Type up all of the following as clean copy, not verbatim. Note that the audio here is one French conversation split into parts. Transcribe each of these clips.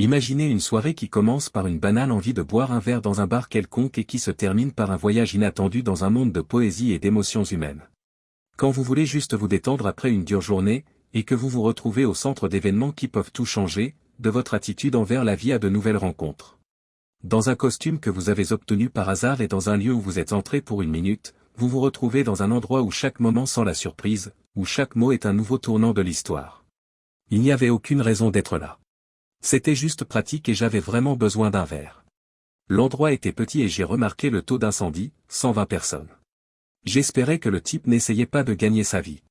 Imaginez une soirée qui commence par une banale envie de boire un verre dans un bar quelconque et qui se termine par un voyage inattendu dans un monde de poésie et d'émotions humaines. Quand vous voulez juste vous détendre après une dure journée, et que vous vous retrouvez au centre d'événements qui peuvent tout changer, de votre attitude envers la vie à de nouvelles rencontres. Dans un costume que vous avez obtenu par hasard et dans un lieu où vous êtes entré pour une minute, vous vous retrouvez dans un endroit où chaque moment sent la surprise, où chaque mot est un nouveau tournant de l'histoire. Il n'y avait aucune raison d'être là. C'était juste pratique et j'avais vraiment besoin d'un verre. L'endroit était petit et j'ai remarqué le taux d'incendie, 120 personnes. J'espérais que le type n'essayait pas de gagner sa vie.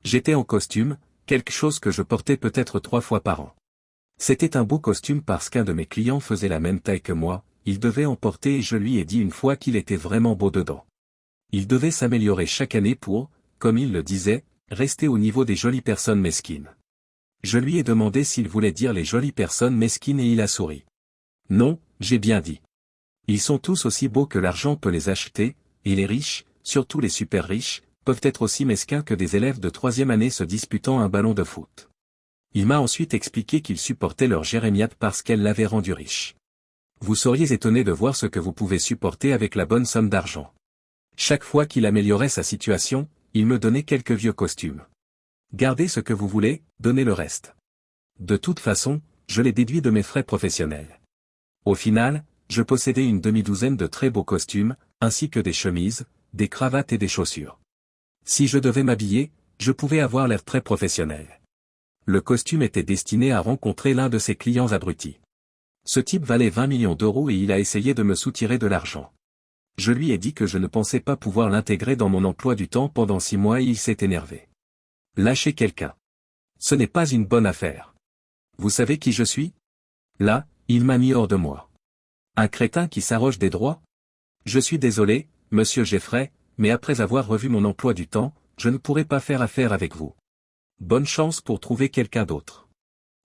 J'étais en costume, quelque chose que je portais peut-être 3 fois par an. C'était un beau costume parce qu'un de mes clients faisait la même taille que moi, il devait en porter et je lui ai dit une fois qu'il était vraiment beau dedans. Il devait s'améliorer chaque année pour, comme il le disait, rester au niveau des jolies personnes mesquines. Je lui ai demandé s'il voulait dire les jolies personnes mesquines et il a souri. Non, j'ai bien dit. Ils sont tous aussi beaux que l'argent peut les acheter, et les riches, surtout les super riches, peuvent être aussi mesquins que des élèves de 3e année se disputant un ballon de foot. Il m'a ensuite expliqué qu'il supportait leur jérémiade parce qu'elle l'avait rendu riche. Vous seriez étonné de voir ce que vous pouvez supporter avec la bonne somme d'argent. Chaque fois qu'il améliorait sa situation, il me donnait quelques vieux costumes. Gardez ce que vous voulez, donnez le reste. De toute façon, je l'ai déduit de mes frais professionnels. Au final, je possédais une demi-douzaine de très beaux costumes, ainsi que des chemises, des cravates et des chaussures. Si je devais m'habiller, je pouvais avoir l'air très professionnel. Le costume était destiné à rencontrer l'un de ses clients abrutis. Ce type valait 20 millions d'euros et il a essayé de me soutirer de l'argent. Je lui ai dit que je ne pensais pas pouvoir l'intégrer dans mon emploi du temps pendant 6 mois et il s'est énervé. Lâcher quelqu'un. Ce n'est pas une bonne affaire. Vous savez qui je suis? Là, il m'a mis hors de moi. Un crétin qui s'arroge des droits? Je suis désolé, monsieur Jeffrey, mais après avoir revu mon emploi du temps, je ne pourrai pas faire affaire avec vous. Bonne chance pour trouver quelqu'un d'autre.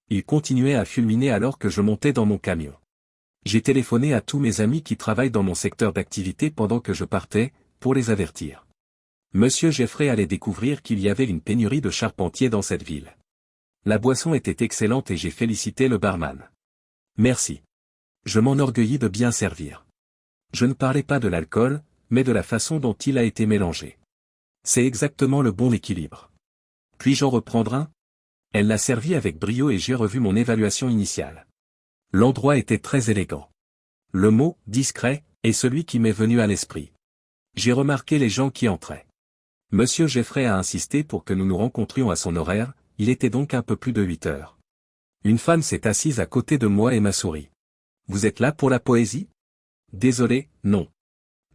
Il continuait à fulminer alors que je montais dans mon camion. J'ai téléphoné à tous mes amis qui travaillent dans mon secteur d'activité pendant que je partais, pour les avertir. Monsieur Jeffrey allait découvrir qu'il y avait une pénurie de charpentiers dans cette ville. La boisson était excellente et j'ai félicité le barman. Merci. Je m'enorgueillis de bien servir. Je ne parlais pas de l'alcool, mais de la façon dont il a été mélangé. C'est exactement le bon équilibre. Puis-je en reprendre un? Elle l'a servi avec brio et j'ai revu mon évaluation initiale. L'endroit était très élégant. Le mot « discret » est celui qui m'est venu à l'esprit. J'ai remarqué les gens qui entraient. Monsieur Jeffrey a insisté pour que nous nous rencontrions à son horaire, il était donc un peu plus de 8 heures. Une femme s'est assise à côté de moi et m'a souri. « Vous êtes là pour la poésie ?» Désolé, non.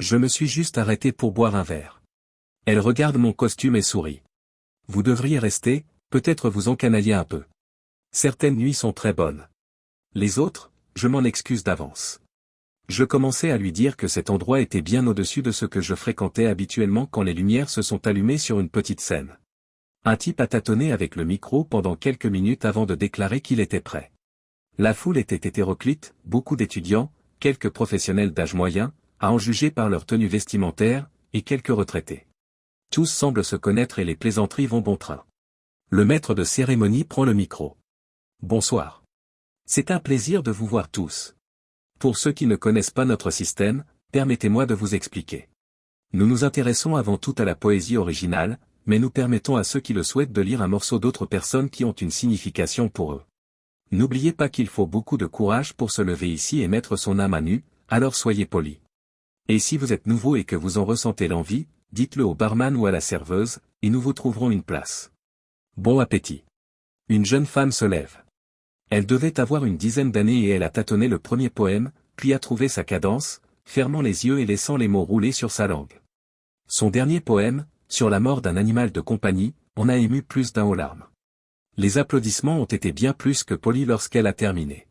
Je me suis juste arrêté pour boire un verre. Elle regarde mon costume et sourit. Vous devriez rester, peut-être vous encanailler un peu. Certaines nuits sont très bonnes. Les autres, je m'en excuse d'avance. Je commençais à lui dire que cet endroit était bien au-dessus de ce que je fréquentais habituellement quand les lumières se sont allumées sur une petite scène. Un type a tâtonné avec le micro pendant quelques minutes avant de déclarer qu'il était prêt. La foule était hétéroclite, beaucoup d'étudiants, quelques professionnels d'âge moyen, à en juger par leur tenue vestimentaire, et quelques retraités. Tous semblent se connaître et les plaisanteries vont bon train. Le maître de cérémonie prend le micro. Bonsoir. C'est un plaisir de vous voir tous. Pour ceux qui ne connaissent pas notre système, permettez-moi de vous expliquer. Nous nous intéressons avant tout à la poésie originale, mais nous permettons à ceux qui le souhaitent de lire un morceau d'autres personnes qui ont une signification pour eux. N'oubliez pas qu'il faut beaucoup de courage pour se lever ici et mettre son âme à nu, alors soyez polis. Et si vous êtes nouveau et que vous en ressentez l'envie, dites-le au barman ou à la serveuse, et nous vous trouverons une place. Bon appétit. Une jeune femme se lève. Elle devait avoir une dizaine d'années et elle a tâtonné le premier poème, puis a trouvé sa cadence, fermant les yeux et laissant les mots rouler sur sa langue. Son dernier poème, sur la mort d'un animal de compagnie, en a ému plus d'un aux larmes. Les applaudissements ont été bien plus que polis lorsqu'elle a terminé.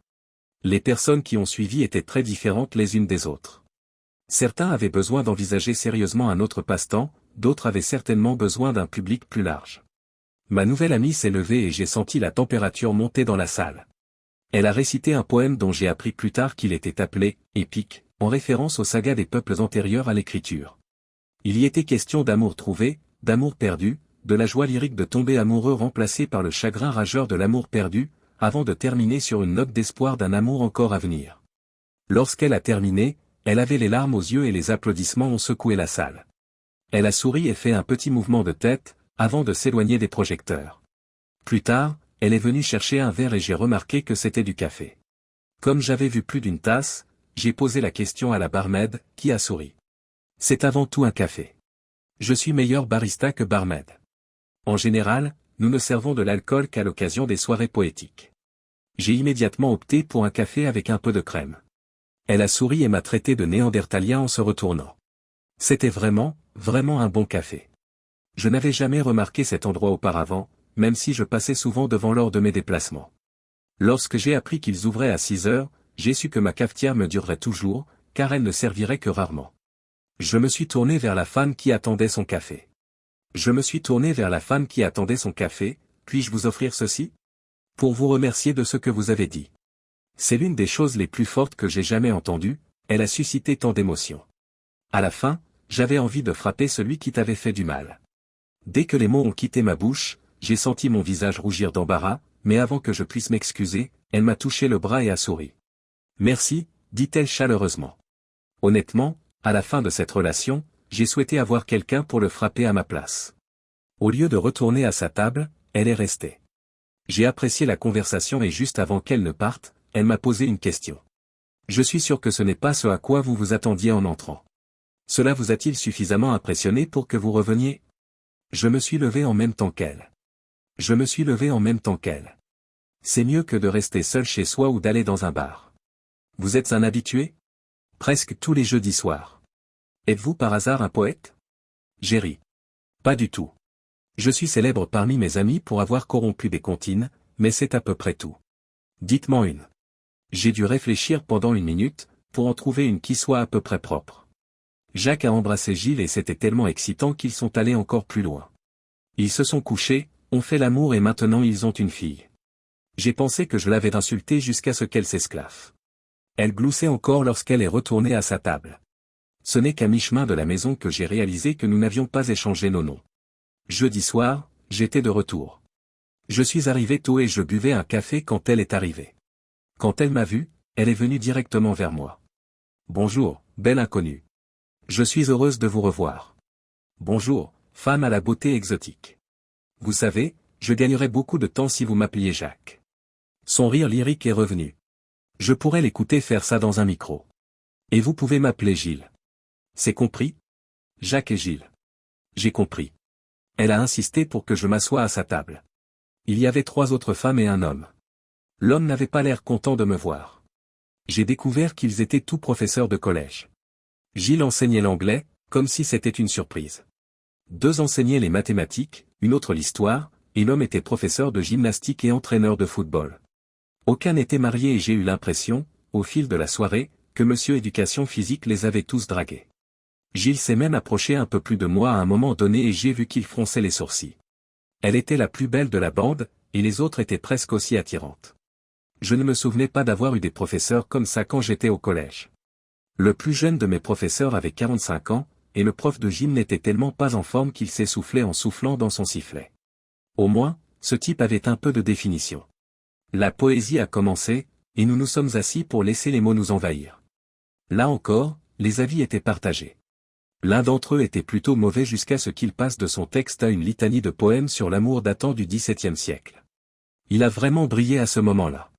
Les personnes qui ont suivi étaient très différentes les unes des autres. Certains avaient besoin d'envisager sérieusement un autre passe-temps, d'autres avaient certainement besoin d'un public plus large. Ma nouvelle amie s'est levée et j'ai senti la température monter dans la salle. Elle a récité un poème dont j'ai appris plus tard qu'il était appelé « épique », en référence aux sagas des peuples antérieurs à l'écriture. Il y était question d'amour trouvé, d'amour perdu, de la joie lyrique de tomber amoureux remplacée par le chagrin rageur de l'amour perdu, avant de terminer sur une note d'espoir d'un amour encore à venir. Lorsqu'elle a terminé, elle avait les larmes aux yeux et les applaudissements ont secoué la salle. Elle a souri et fait un petit mouvement de tête, avant de s'éloigner des projecteurs. Plus tard, elle est venue chercher un verre et j'ai remarqué que c'était du café. Comme j'avais vu plus d'une tasse, j'ai posé la question à la barmaid, qui a souri. C'est avant tout un café. Je suis meilleur barista que barmaid. En général, nous ne servons de l'alcool qu'à l'occasion des soirées poétiques. J'ai immédiatement opté pour un café avec un peu de crème. Elle a souri et m'a traité de néandertalien en se retournant. C'était vraiment, vraiment un bon café. Je n'avais jamais remarqué cet endroit auparavant, même si je passais souvent devant lors de mes déplacements. Lorsque j'ai appris qu'ils ouvraient à 6 heures, j'ai su que ma cafetière me durerait toujours, car elle ne servirait que rarement. Je me suis tourné vers la femme qui attendait son café. Puis-je vous offrir ceci? Pour vous remercier de ce que vous avez dit. C'est l'une des choses les plus fortes que j'ai jamais entendues, elle a suscité tant d'émotions. À la fin, j'avais envie de frapper celui qui t'avait fait du mal. Dès que les mots ont quitté ma bouche, j'ai senti mon visage rougir d'embarras, mais avant que je puisse m'excuser, elle m'a touché le bras et a souri. Merci, dit-elle chaleureusement. Honnêtement, à la fin de cette relation, j'ai souhaité avoir quelqu'un pour le frapper à ma place. Au lieu de retourner à sa table, elle est restée. J'ai apprécié la conversation et juste avant qu'elle ne parte, elle m'a posé une question. Je suis sûr que ce n'est pas ce à quoi vous vous attendiez en entrant. Cela vous a-t-il suffisamment impressionné pour que vous reveniez? Je me suis levé en même temps qu'elle. C'est mieux que de rester seul chez soi ou d'aller dans un bar. Vous êtes un habitué? Presque tous les jeudis soirs. Êtes-vous par hasard un poète? J'ai ri. Pas du tout. Je suis célèbre parmi mes amis pour avoir corrompu des comptines, mais c'est à peu près tout. Dites-moi une. J'ai dû réfléchir pendant 1 minute, pour en trouver une qui soit à peu près propre. Jacques a embrassé Gilles et c'était tellement excitant qu'ils sont allés encore plus loin. Ils se sont couchés, ont fait l'amour et maintenant ils ont une fille. J'ai pensé que je l'avais insultée jusqu'à ce qu'elle s'esclaffe. Elle gloussait encore lorsqu'elle est retournée à sa table. Ce n'est qu'à mi-chemin de la maison que j'ai réalisé que nous n'avions pas échangé nos noms. Jeudi soir, j'étais de retour. Je suis arrivé tôt et je buvais un café quand elle est arrivée. Quand elle m'a vu, elle est venue directement vers moi. Bonjour, belle inconnue. Je suis heureuse de vous revoir. Bonjour, femme à la beauté exotique. Vous savez, je gagnerais beaucoup de temps si vous m'appeliez Jacques. Son rire lyrique est revenu. Je pourrais l'écouter faire ça dans un micro. Et vous pouvez m'appeler Gilles. C'est compris? Jacques et Gilles. J'ai compris. Elle a insisté pour que je m'assoie à sa table. Il y avait 3 autres femmes et un homme. L'homme n'avait pas l'air content de me voir. J'ai découvert qu'ils étaient tous professeurs de collège. Gilles enseignait l'anglais, comme si c'était une surprise. 2 enseignaient les mathématiques, une autre l'histoire, et l'homme était professeur de gymnastique et entraîneur de football. Aucun n'était marié et j'ai eu l'impression, au fil de la soirée, que monsieur éducation physique les avait tous dragués. Gilles s'est même approché un peu plus de moi à un moment donné et j'ai vu qu'il fronçait les sourcils. Elle était la plus belle de la bande, et les autres étaient presque aussi attirantes. Je ne me souvenais pas d'avoir eu des professeurs comme ça quand j'étais au collège. Le plus jeune de mes professeurs avait 45 ans, et le prof de gym n'était tellement pas en forme qu'il s'essoufflait en soufflant dans son sifflet. Au moins, ce type avait un peu de définition. La poésie a commencé, et nous nous sommes assis pour laisser les mots nous envahir. Là encore, les avis étaient partagés. L'un d'entre eux était plutôt mauvais jusqu'à ce qu'il passe de son texte à une litanie de poèmes sur l'amour datant du XVIIe siècle. Il a vraiment brillé à ce moment-là.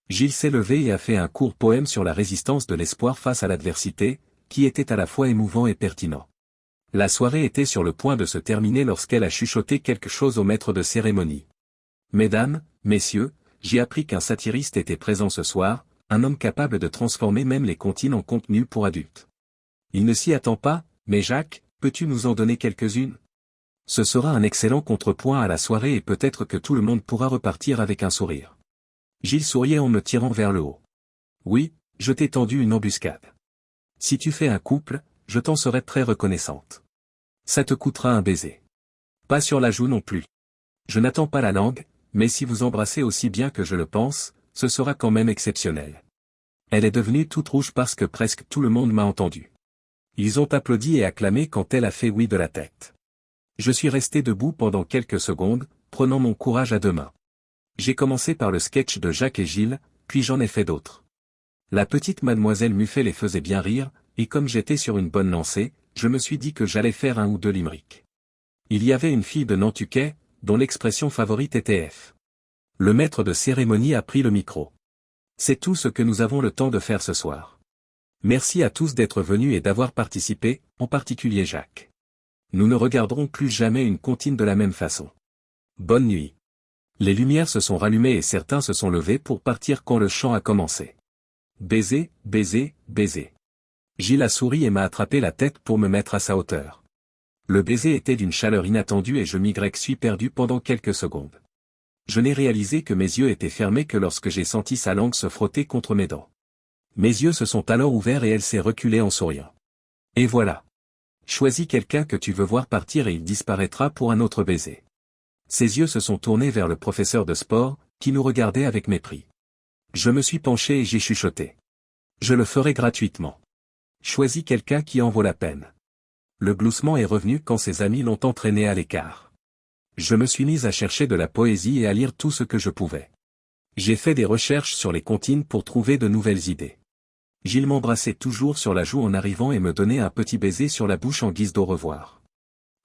Gilles s'est levé et a fait un court poème sur la résistance de l'espoir face à l'adversité, qui était à la fois émouvant et pertinent. La soirée était sur le point de se terminer lorsqu'elle a chuchoté quelque chose au maître de cérémonie. Mesdames, messieurs, j'ai appris qu'un satiriste était présent ce soir, un homme capable de transformer même les comptines en contenu pour adultes. Il ne s'y attend pas, mais Jacques, peux-tu nous en donner quelques-unes? Ce sera un excellent contrepoint à la soirée et peut-être que tout le monde pourra repartir avec un sourire. Gilles souriait en me tirant vers le haut. Oui, je t'ai tendu une embuscade. Si tu fais un couple, je t'en serai très reconnaissante. Ça te coûtera un baiser. Pas sur la joue non plus. Je n'attends pas la langue, mais si vous embrassez aussi bien que je le pense, ce sera quand même exceptionnel. Elle est devenue toute rouge parce que presque tout le monde m'a entendu. Ils ont applaudi et acclamé quand elle a fait oui de la tête. Je suis resté debout pendant quelques secondes, prenant mon courage à 2 mains. J'ai commencé par le sketch de Jacques et Gilles, puis j'en ai fait d'autres. La petite mademoiselle Muffet les faisait bien rire, et comme j'étais sur une bonne lancée, je me suis dit que j'allais faire un ou deux limerick. Il y avait une fille de Nantucket, dont l'expression favorite était F. Le maître de cérémonie a pris le micro. C'est tout ce que nous avons le temps de faire ce soir. Merci à tous d'être venus et d'avoir participé, en particulier Jacques. Nous ne regarderons plus jamais une comptine de la même façon. Bonne nuit. Les lumières se sont rallumées et certains se sont levés pour partir quand le chant a commencé. Baiser, baiser, baiser. Gilles a souri et m'a attrapé la tête pour me mettre à sa hauteur. Le baiser était d'une chaleur inattendue et je suis perdu pendant quelques secondes. Je n'ai réalisé que mes yeux étaient fermés que lorsque j'ai senti sa langue se frotter contre mes dents. Mes yeux se sont alors ouverts et elle s'est reculée en souriant. Et voilà. Choisis quelqu'un que tu veux voir partir et il disparaîtra pour un autre baiser. Ses yeux se sont tournés vers le professeur de sport, qui nous regardait avec mépris. Je me suis penché et j'ai chuchoté. Je le ferai gratuitement. Choisis quelqu'un qui en vaut la peine. Le gloussement est revenu quand ses amis l'ont entraîné à l'écart. Je me suis mis à chercher de la poésie et à lire tout ce que je pouvais. J'ai fait des recherches sur les comptines pour trouver de nouvelles idées. Gilles m'embrassait toujours sur la joue en arrivant et me donnait un petit baiser sur la bouche en guise d'au revoir.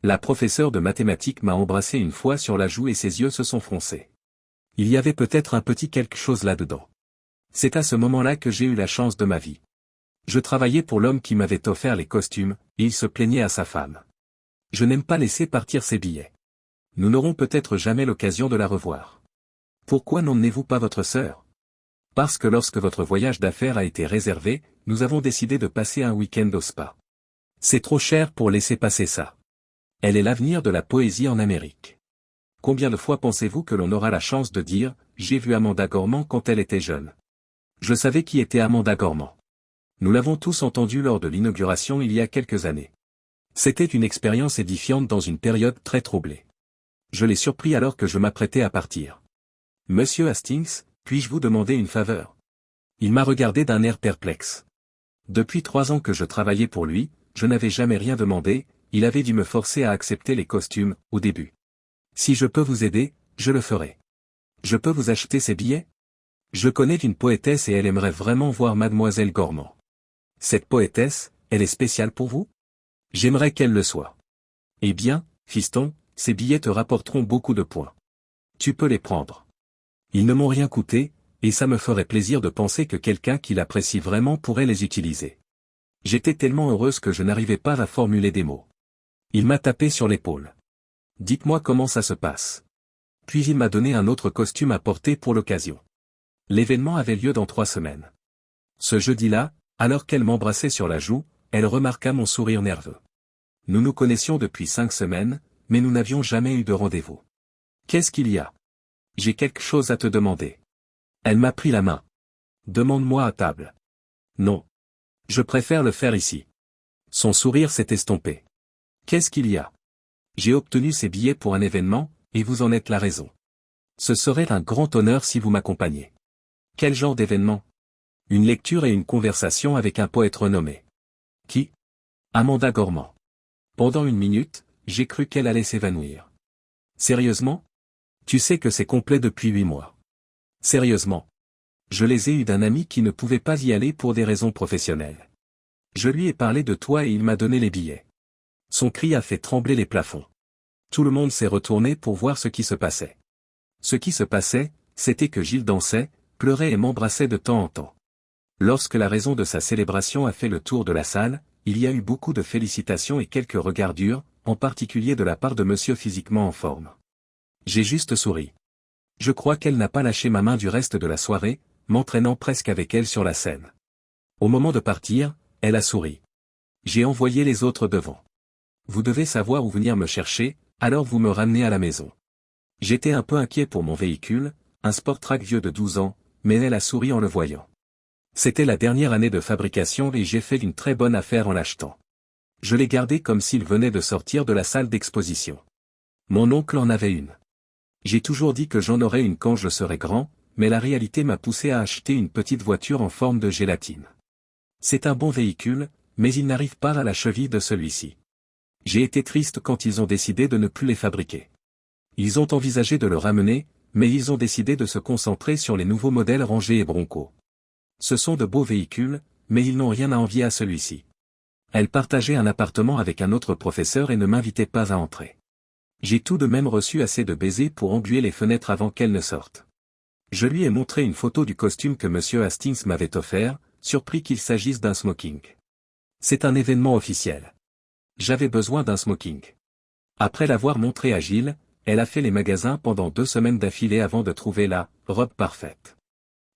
La professeure de mathématiques m'a embrassé une fois sur la joue et ses yeux se sont froncés. Il y avait peut-être un petit quelque chose là-dedans. C'est à ce moment-là que j'ai eu la chance de ma vie. Je travaillais pour l'homme qui m'avait offert les costumes, et il se plaignait à sa femme. Je n'aime pas laisser partir ses billets. Nous n'aurons peut-être jamais l'occasion de la revoir. Pourquoi n'emmenez-vous pas votre sœur? Parce que lorsque votre voyage d'affaires a été réservé, nous avons décidé de passer un week-end au spa. C'est trop cher pour laisser passer ça. Elle est l'avenir de la poésie en Amérique. Combien de fois pensez-vous que l'on aura la chance de dire « J'ai vu Amanda Gorman quand elle était jeune ». Je savais qui était Amanda Gorman. Nous l'avons tous entendu lors de l'inauguration il y a quelques années. C'était une expérience édifiante dans une période très troublée. Je l'ai surpris alors que je m'apprêtais à partir. « Monsieur Hastings, puis-je vous demander une faveur ?» Il m'a regardé d'un air perplexe. Depuis 3 ans que je travaillais pour lui, je n'avais jamais rien demandé, il avait dû me forcer à accepter les costumes, au début. Si je peux vous aider, je le ferai. Je peux vous acheter ces billets? Je connais une poétesse et elle aimerait vraiment voir Mademoiselle Gorman. Cette poétesse, elle est spéciale pour vous? J'aimerais qu'elle le soit. Eh bien, fiston, ces billets te rapporteront beaucoup de points. Tu peux les prendre. Ils ne m'ont rien coûté, et ça me ferait plaisir de penser que quelqu'un qui l'apprécie vraiment pourrait les utiliser. J'étais tellement heureuse que je n'arrivais pas à formuler des mots. Il m'a tapé sur l'épaule. Dites-moi comment ça se passe. Puis il m'a donné un autre costume à porter pour l'occasion. L'événement avait lieu dans 3 semaines. Ce jeudi-là, alors qu'elle m'embrassait sur la joue, elle remarqua mon sourire nerveux. Nous nous connaissions depuis 5 semaines, mais nous n'avions jamais eu de rendez-vous. Qu'est-ce qu'il y a? J'ai quelque chose à te demander. Elle m'a pris la main. Demande-moi à table. Non. Je préfère le faire ici. Son sourire s'est estompé. Qu'est-ce qu'il y a? J'ai obtenu ces billets pour un événement, et vous en êtes la raison. Ce serait un grand honneur si vous m'accompagniez. Quel genre d'événement? Une lecture et une conversation avec un poète renommé. Qui? Amanda Gorman. Pendant 1 minute, j'ai cru qu'elle allait s'évanouir. Sérieusement? Tu sais que c'est complet depuis 8 mois. Sérieusement. Je les ai eus d'un ami qui ne pouvait pas y aller pour des raisons professionnelles. Je lui ai parlé de toi et il m'a donné les billets. Son cri a fait trembler les plafonds. Tout le monde s'est retourné pour voir ce qui se passait. Ce qui se passait, c'était que Gilles dansait, pleurait et m'embrassait de temps en temps. Lorsque la raison de sa célébration a fait le tour de la salle, il y a eu beaucoup de félicitations et quelques regards durs, en particulier de la part de monsieur physiquement en forme. J'ai juste souri. Je crois qu'elle n'a pas lâché ma main du reste de la soirée, m'entraînant presque avec elle sur la scène. Au moment de partir, elle a souri. J'ai envoyé les autres devant. Vous devez savoir où venir me chercher, alors vous me ramenez à la maison. J'étais un peu inquiet pour mon véhicule, un Sport-Trac vieux de 12 ans, mais elle a souri en le voyant. C'était la dernière année de fabrication et j'ai fait une très bonne affaire en l'achetant. Je l'ai gardé comme s'il venait de sortir de la salle d'exposition. Mon oncle en avait une. J'ai toujours dit que j'en aurais une quand je serais grand, mais la réalité m'a poussé à acheter une petite voiture en forme de gélatine. C'est un bon véhicule, mais il n'arrive pas à la cheville de celui-ci. J'ai été triste quand ils ont décidé de ne plus les fabriquer. Ils ont envisagé de le ramener, mais ils ont décidé de se concentrer sur les nouveaux modèles Ranger et Bronco. Ce sont de beaux véhicules, mais ils n'ont rien à envier à celui-ci. Elle partageait un appartement avec un autre professeur et ne m'invitait pas à entrer. J'ai tout de même reçu assez de baisers pour embuer les fenêtres avant qu'elle ne sorte. Je lui ai montré une photo du costume que M. Hastings m'avait offert, surpris qu'il s'agisse d'un smoking. C'est un événement officiel. J'avais besoin d'un smoking. Après l'avoir montré à Gilles, elle a fait les magasins pendant 2 semaines d'affilée avant de trouver la robe parfaite.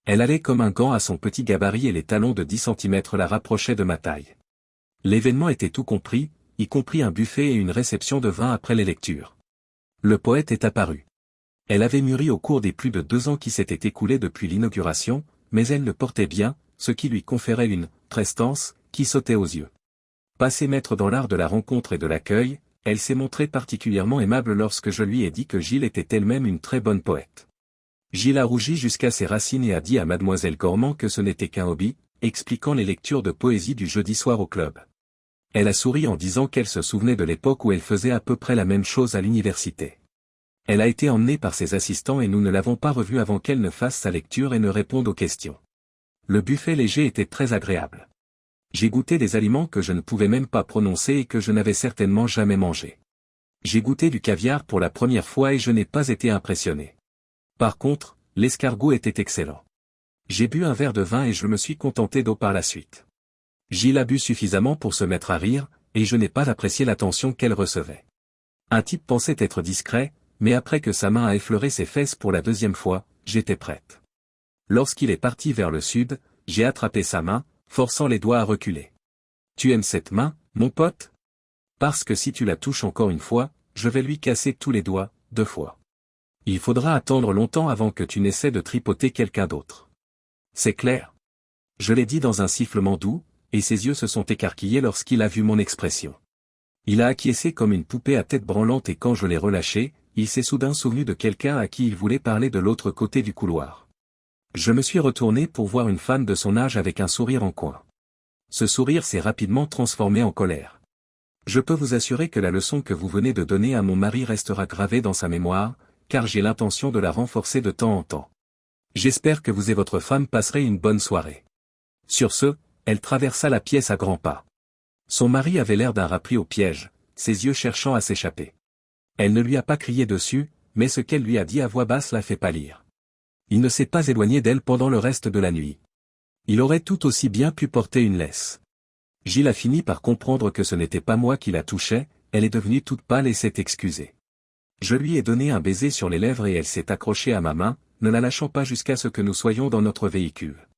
Elle allait comme un gant à son petit gabarit et les talons de 10 cm la rapprochaient de ma taille. L'événement était tout compris, y compris un buffet et une réception de vin après les lectures. Le poète est apparu. Elle avait mûri au cours des plus de 2 ans qui s'étaient écoulés depuis l'inauguration, mais elle le portait bien, ce qui lui conférait une prestance qui sautait aux yeux. Passée maître dans l'art de la rencontre et de l'accueil, elle s'est montrée particulièrement aimable lorsque je lui ai dit que Gilles était elle-même une très bonne poète. Gilles a rougi jusqu'à ses racines et a dit à mademoiselle Gormand que ce n'était qu'un hobby, expliquant les lectures de poésie du jeudi soir au club. Elle a souri en disant qu'elle se souvenait de l'époque où elle faisait à peu près la même chose à l'université. Elle a été emmenée par ses assistants et nous ne l'avons pas revue avant qu'elle ne fasse sa lecture et ne réponde aux questions. Le buffet léger était très agréable. J'ai goûté des aliments que je ne pouvais même pas prononcer et que je n'avais certainement jamais mangés. J'ai goûté du caviar pour la première fois et je n'ai pas été impressionné. Par contre, l'escargot était excellent. J'ai bu un verre de vin et je me suis contenté d'eau par la suite. Gilles a bu suffisamment pour se mettre à rire, et je n'ai pas apprécié l'attention qu'elle recevait. Un type pensait être discret, mais après que sa main a effleuré ses fesses pour la 2e fois, j'étais prête. Lorsqu'il est parti vers le sud, j'ai attrapé sa main, forçant les doigts à reculer. « Tu aimes cette main, mon pote ? Parce que si tu la touches encore une fois, je vais lui casser tous les doigts, 2 fois. Il faudra attendre longtemps avant que tu n'essaies de tripoter quelqu'un d'autre. C'est clair ? » Je l'ai dit dans un sifflement doux, et ses yeux se sont écarquillés lorsqu'il a vu mon expression. Il a acquiescé comme une poupée à tête branlante et quand je l'ai relâché, il s'est soudain souvenu de quelqu'un à qui il voulait parler de l'autre côté du couloir. Je me suis retourné pour voir une femme de son âge avec un sourire en coin. Ce sourire s'est rapidement transformé en colère. Je peux vous assurer que la leçon que vous venez de donner à mon mari restera gravée dans sa mémoire, car j'ai l'intention de la renforcer de temps en temps. J'espère que vous et votre femme passerez une bonne soirée. Sur ce, elle traversa la pièce à grands pas. Son mari avait l'air d'un rat pris au piège, ses yeux cherchant à s'échapper. Elle ne lui a pas crié dessus, mais ce qu'elle lui a dit à voix basse l'a fait pâlir. Il ne s'est pas éloigné d'elle pendant le reste de la nuit. Il aurait tout aussi bien pu porter une laisse. Gilles a fini par comprendre que ce n'était pas moi qui la touchais, elle est devenue toute pâle et s'est excusée. Je lui ai donné un baiser sur les lèvres et elle s'est accrochée à ma main, ne la lâchant pas jusqu'à ce que nous soyons dans notre véhicule.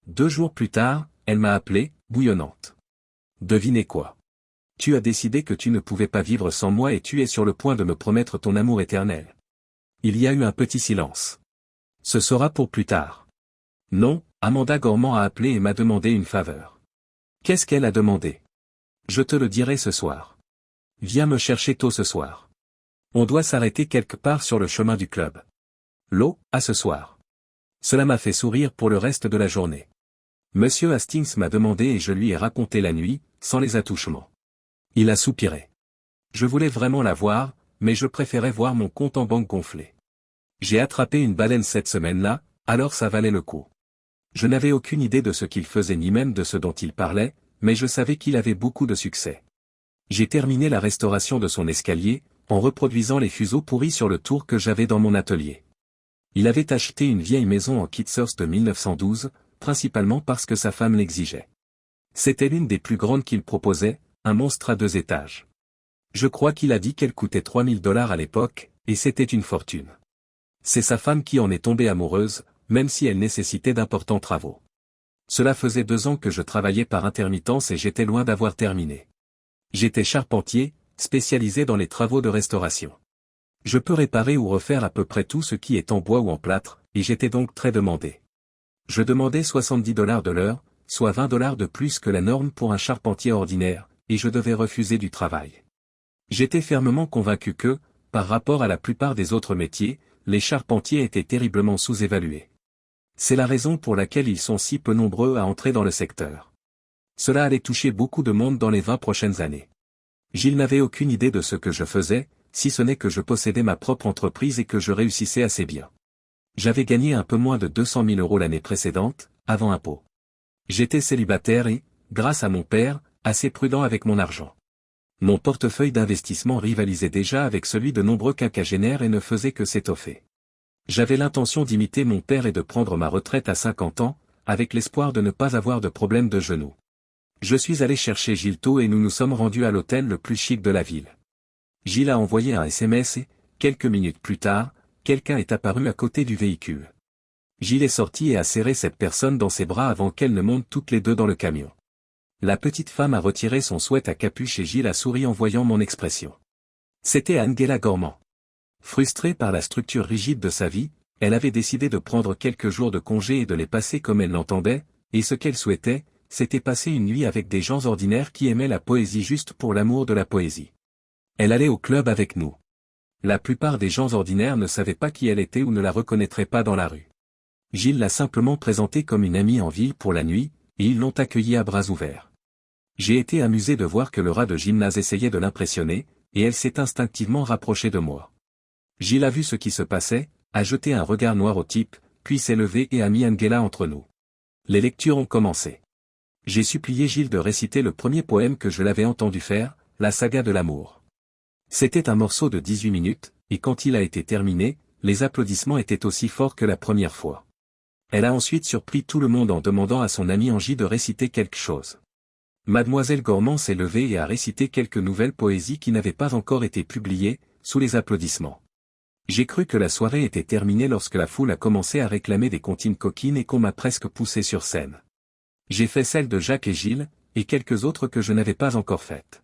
2 jours plus tard, elle m'a appelé, bouillonnante. Devinez quoi ? Tu as décidé que tu ne pouvais pas vivre sans moi et tu es sur le point de me promettre ton amour éternel. Il y a eu un petit silence. Ce sera pour plus tard. Non, Amanda Gormand a appelé et m'a demandé une faveur. Qu'est-ce qu'elle a demandé ? Je te le dirai ce soir. Viens me chercher tôt ce soir. On doit s'arrêter quelque part sur le chemin du club. L'eau, à ce soir. Cela m'a fait sourire pour le reste de la journée. Monsieur Hastings m'a demandé et je lui ai raconté la nuit, sans les attouchements. Il a soupiré. Je voulais vraiment la voir, mais je préférais voir mon compte en banque gonfler. J'ai attrapé une baleine cette semaine-là, alors ça valait le coup. Je n'avais aucune idée de ce qu'il faisait ni même de ce dont il parlait, mais je savais qu'il avait beaucoup de succès. J'ai terminé la restauration de son escalier, en reproduisant les fuseaux pourris sur le tour que j'avais dans mon atelier. Il avait acheté une vieille maison en Kitshurst de 1912, principalement parce que sa femme l'exigeait. C'était l'une des plus grandes qu'il proposait, un monstre à 2 étages. Je crois qu'il a dit qu'elle coûtait $3000 à l'époque, et c'était une fortune. C'est sa femme qui en est tombée amoureuse, même si elle nécessitait d'importants travaux. Cela faisait 2 ans que je travaillais par intermittence et j'étais loin d'avoir terminé. J'étais charpentier, spécialisé dans les travaux de restauration. Je peux réparer ou refaire à peu près tout ce qui est en bois ou en plâtre, et j'étais donc très demandé. Je demandais $70 de l'heure, soit $20 de plus que la norme pour un charpentier ordinaire, et je devais refuser du travail. J'étais fermement convaincu que, par rapport à la plupart des autres métiers, les charpentiers étaient terriblement sous-évalués. C'est la raison pour laquelle ils sont si peu nombreux à entrer dans le secteur. Cela allait toucher beaucoup de monde dans les 20 prochaines années. Gilles n'avait aucune idée de ce que je faisais, si ce n'est que je possédais ma propre entreprise et que je réussissais assez bien. J'avais gagné un peu moins de 200 000 € l'année précédente, avant impôt. J'étais célibataire et, grâce à mon père, assez prudent avec mon argent. Mon portefeuille d'investissement rivalisait déjà avec celui de nombreux quinquagénaires et ne faisait que s'étoffer. J'avais l'intention d'imiter mon père et de prendre ma retraite à 50 ans, avec l'espoir de ne pas avoir de problème de genoux. Je suis allé chercher Gilles tôt et nous nous sommes rendus à l'hôtel le plus chic de la ville. Gilles a envoyé un SMS et, quelques minutes plus tard, quelqu'un est apparu à côté du véhicule. Gilles est sorti et a serré cette personne dans ses bras avant qu'elle ne monte toutes les deux dans le camion. La petite femme a retiré son sweat à capuche et Gilles a souri en voyant mon expression. C'était Angela Gormand. Frustrée par la structure rigide de sa vie, elle avait décidé de prendre quelques jours de congé et de les passer comme elle l'entendait, et ce qu'elle souhaitait, c'était passer une nuit avec des gens ordinaires qui aimaient la poésie juste pour l'amour de la poésie. Elle allait au club avec nous. La plupart des gens ordinaires ne savaient pas qui elle était ou ne la reconnaîtraient pas dans la rue. Gilles l'a simplement présentée comme une amie en ville pour la nuit, et ils l'ont accueillie à bras ouverts. J'ai été amusé de voir que le rat de gymnase essayait de l'impressionner, et elle s'est instinctivement rapprochée de moi. Gilles a vu ce qui se passait, a jeté un regard noir au type, puis s'est levé et a mis Angela entre nous. Les lectures ont commencé. J'ai supplié Gilles de réciter le premier poème que je l'avais entendu faire, la saga de l'amour. C'était un morceau de 18 minutes, et quand il a été terminé, les applaudissements étaient aussi forts que la première fois. Elle a ensuite surpris tout le monde en demandant à son ami Angie de réciter quelque chose. Mademoiselle Gormand s'est levée et a récité quelques nouvelles poésies qui n'avaient pas encore été publiées, sous les applaudissements. J'ai cru que la soirée était terminée lorsque la foule a commencé à réclamer des comptines coquines et qu'on m'a presque poussé sur scène. J'ai fait celle de Jacques et Gilles, et quelques autres que je n'avais pas encore faites.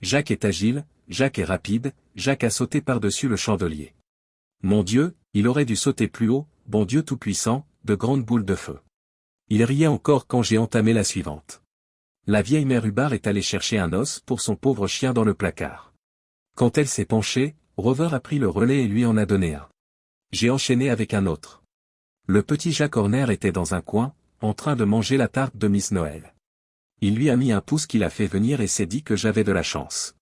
Jacques est agile, Jacques est rapide, Jacques a sauté par-dessus le chandelier. Mon Dieu, il aurait dû sauter plus haut, bon Dieu tout-puissant, de grandes boules de feu. Il riait encore quand j'ai entamé la suivante. La vieille mère Hubbard est allée chercher un os pour son pauvre chien dans le placard. Quand elle s'est penchée, Rover a pris le relais et lui en a donné un. J'ai enchaîné avec un autre. Le petit Jacques Horner était dans un coin, en train de manger la tarte de Miss Noël. Il lui a mis un pouce qui l'a fait venir et s'est dit que j'avais de la chance.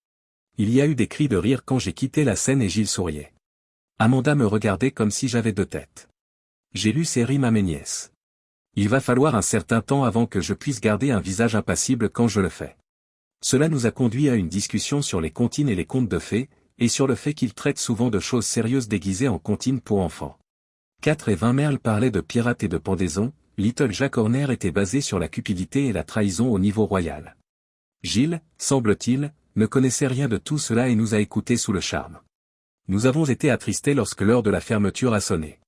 Il y a eu des cris de rire quand j'ai quitté la scène et Gilles souriait. Amanda me regardait comme si j'avais deux têtes. J'ai lu ces rimes à mes nièces. Il va falloir un certain temps avant que je puisse garder un visage impassible quand je le fais. Cela nous a conduit à une discussion sur les comptines et les contes de fées, et sur le fait qu'ils traitent souvent de choses sérieuses déguisées en comptines pour enfants. 4 et 20 Merle parlaient de pirates et de pendaisons, Little Jack Horner était basé sur la cupidité et la trahison au niveau royal. Gilles, semble-t-il, ne connaissait rien de tout cela et nous a écoutés sous le charme. Nous avons été attristés lorsque l'heure de la fermeture a sonné.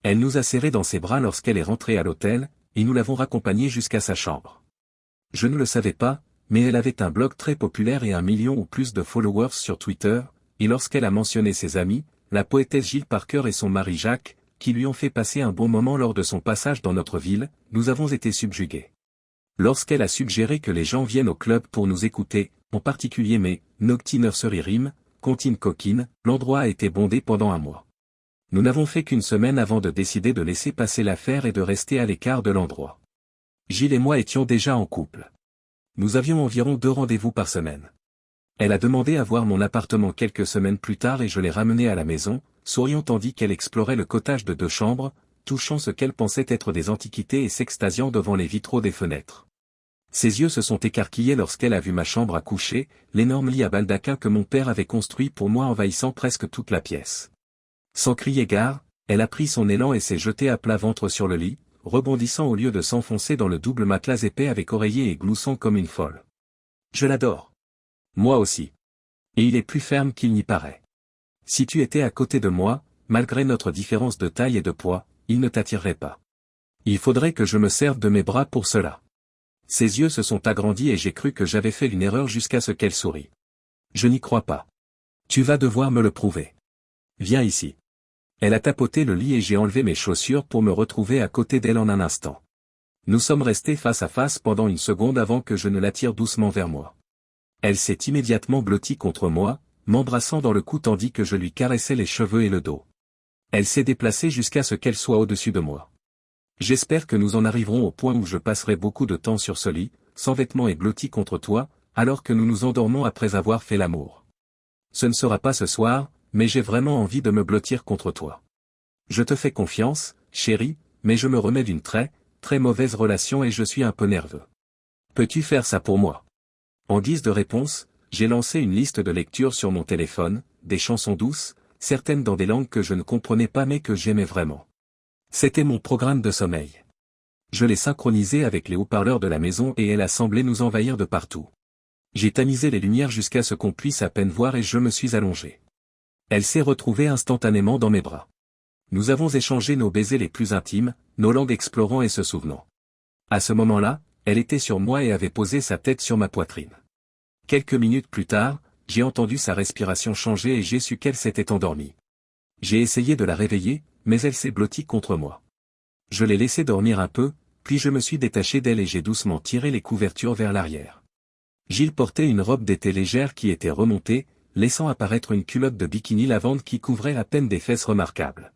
Elle nous a serrés dans ses bras lorsqu'elle est rentrée à l'hôtel, et nous l'avons raccompagnée jusqu'à sa chambre. Je ne le savais pas, mais elle avait un blog très populaire et 1 million ou plus de followers sur Twitter, et lorsqu'elle a mentionné ses amis, la poétesse Gilles Parker et son mari Jacques, qui lui ont fait passer un bon moment lors de son passage dans notre ville, nous avons été subjugués. Lorsqu'elle a suggéré que les gens viennent au club pour nous écouter, en particulier mes Nocti Nursery Rhymes, comptines coquines, l'endroit a été bondé pendant 1 mois. Nous n'avons fait qu'une semaine avant de décider de laisser passer l'affaire et de rester à l'écart de l'endroit. Gilles et moi étions déjà en couple. Nous avions environ 2 rendez-vous par semaine. Elle a demandé à voir mon appartement quelques semaines plus tard et je l'ai ramené à la maison, souriant tandis qu'elle explorait le cottage de 2 chambres, touchant ce qu'elle pensait être des antiquités et s'extasiant devant les vitraux des fenêtres. Ses yeux se sont écarquillés lorsqu'elle a vu ma chambre à coucher, l'énorme lit à baldaquin que mon père avait construit pour moi envahissant presque toute la pièce. Sans crier gare, elle a pris son élan et s'est jetée à plat ventre sur le lit, rebondissant au lieu de s'enfoncer dans le double matelas épais avec oreiller et gloussant comme une folle. Je l'adore. Moi aussi. Et il est plus ferme qu'il n'y paraît. Si tu étais à côté de moi, malgré notre différence de taille et de poids, il ne t'attirerait pas. Il faudrait que je me serve de mes bras pour cela. Ses yeux se sont agrandis et j'ai cru que j'avais fait une erreur jusqu'à ce qu'elle sourie. Je n'y crois pas. Tu vas devoir me le prouver. Viens ici. Elle a tapoté le lit et j'ai enlevé mes chaussures pour me retrouver à côté d'elle en un instant. Nous sommes restés face à face pendant 1 seconde avant que je ne l'attire doucement vers moi. Elle s'est immédiatement blottie contre moi, m'embrassant dans le cou tandis que je lui caressais les cheveux et le dos. Elle s'est déplacée jusqu'à ce qu'elle soit au-dessus de moi. J'espère que nous en arriverons au point où je passerai beaucoup de temps sur ce lit, sans vêtements et blotti contre toi, alors que nous nous endormons après avoir fait l'amour. Ce ne sera pas ce soir, mais j'ai vraiment envie de me blottir contre toi. Je te fais confiance, chérie, mais je me remets d'une très mauvaise relation et je suis un peu nerveux. Peux-tu faire ça pour moi? En guise de réponse, j'ai lancé une liste de lecture sur mon téléphone, des chansons douces, certaines dans des langues que je ne comprenais pas mais que j'aimais vraiment. C'était mon programme de sommeil. Je l'ai synchronisé avec les haut-parleurs de la maison et elle a semblé nous envahir de partout. J'ai tamisé les lumières jusqu'à ce qu'on puisse à peine voir et je me suis allongé. Elle s'est retrouvée instantanément dans mes bras. Nous avons échangé nos baisers les plus intimes, nos langues explorant et se souvenant. À ce moment-là, elle était sur moi et avait posé sa tête sur ma poitrine. Quelques minutes plus tard, j'ai entendu sa respiration changer et j'ai su qu'elle s'était endormie. J'ai essayé de la réveiller, mais elle s'est blottie contre moi. Je l'ai laissée dormir un peu, puis je me suis détaché d'elle et j'ai doucement tiré les couvertures vers l'arrière. Gilles portait une robe d'été légère qui était remontée, laissant apparaître une culotte de bikini lavande qui couvrait à peine des fesses remarquables.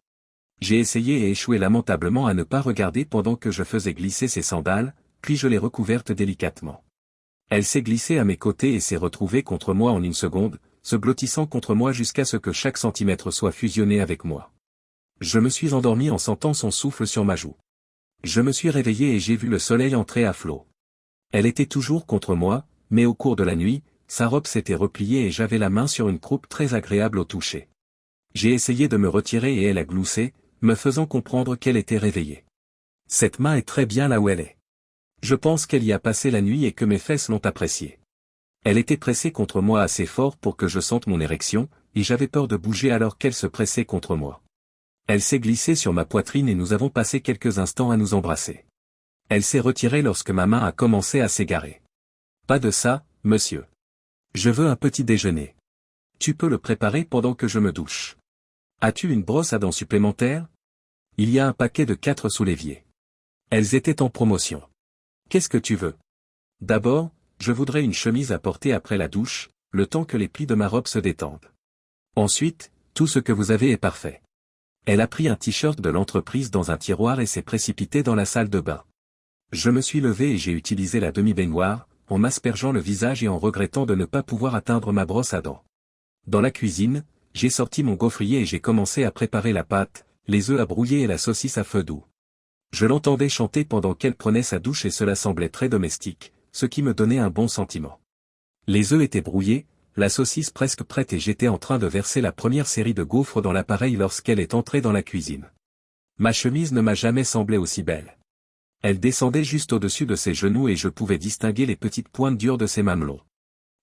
J'ai essayé et échoué lamentablement à ne pas regarder pendant que je faisais glisser ses sandales, puis je l'ai recouverte délicatement. Elle s'est glissée à mes côtés et s'est retrouvée contre moi en une seconde, se blottissant contre moi jusqu'à ce que chaque centimètre soit fusionné avec moi. Je me suis endormi en sentant son souffle sur ma joue. Je me suis réveillé et j'ai vu le soleil entrer à flot. Elle était toujours contre moi, mais au cours de la nuit, sa robe s'était repliée et j'avais la main sur une croupe très agréable au toucher. J'ai essayé de me retirer et elle a gloussé, me faisant comprendre qu'elle était réveillée. Cette main est très bien là où elle est. Je pense qu'elle y a passé la nuit et que mes fesses l'ont appréciée. Elle était pressée contre moi assez fort pour que je sente mon érection, et j'avais peur de bouger alors qu'elle se pressait contre moi. Elle s'est glissée sur ma poitrine et nous avons passé quelques instants à nous embrasser. Elle s'est retirée lorsque ma main a commencé à s'égarer. Pas de ça, monsieur. Je veux un petit déjeuner. Tu peux le préparer pendant que je me douche. As-tu une brosse à dents supplémentaire? Il y a un paquet de 4 sous l'évier. Elles étaient en promotion. Qu'est-ce que tu veux? D'abord, je voudrais une chemise à porter après la douche, le temps que les plis de ma robe se détendent. Ensuite, tout ce que vous avez est parfait. Elle a pris un t-shirt de l'entreprise dans un tiroir et s'est précipitée dans la salle de bain. Je me suis levé et j'ai utilisé la demi-baignoire, en m'aspergeant le visage et en regrettant de ne pas pouvoir atteindre ma brosse à dents. Dans la cuisine, j'ai sorti mon gaufrier et j'ai commencé à préparer la pâte, les œufs à brouiller et la saucisse à feu doux. Je l'entendais chanter pendant qu'elle prenait sa douche et cela semblait très domestique, ce qui me donnait un bon sentiment. Les œufs étaient brouillés, la saucisse presque prête et j'étais en train de verser la première série de gaufres dans l'appareil lorsqu'elle est entrée dans la cuisine. Ma chemise ne m'a jamais semblé aussi belle. Elle descendait juste au-dessus de ses genoux et je pouvais distinguer les petites pointes dures de ses mamelons.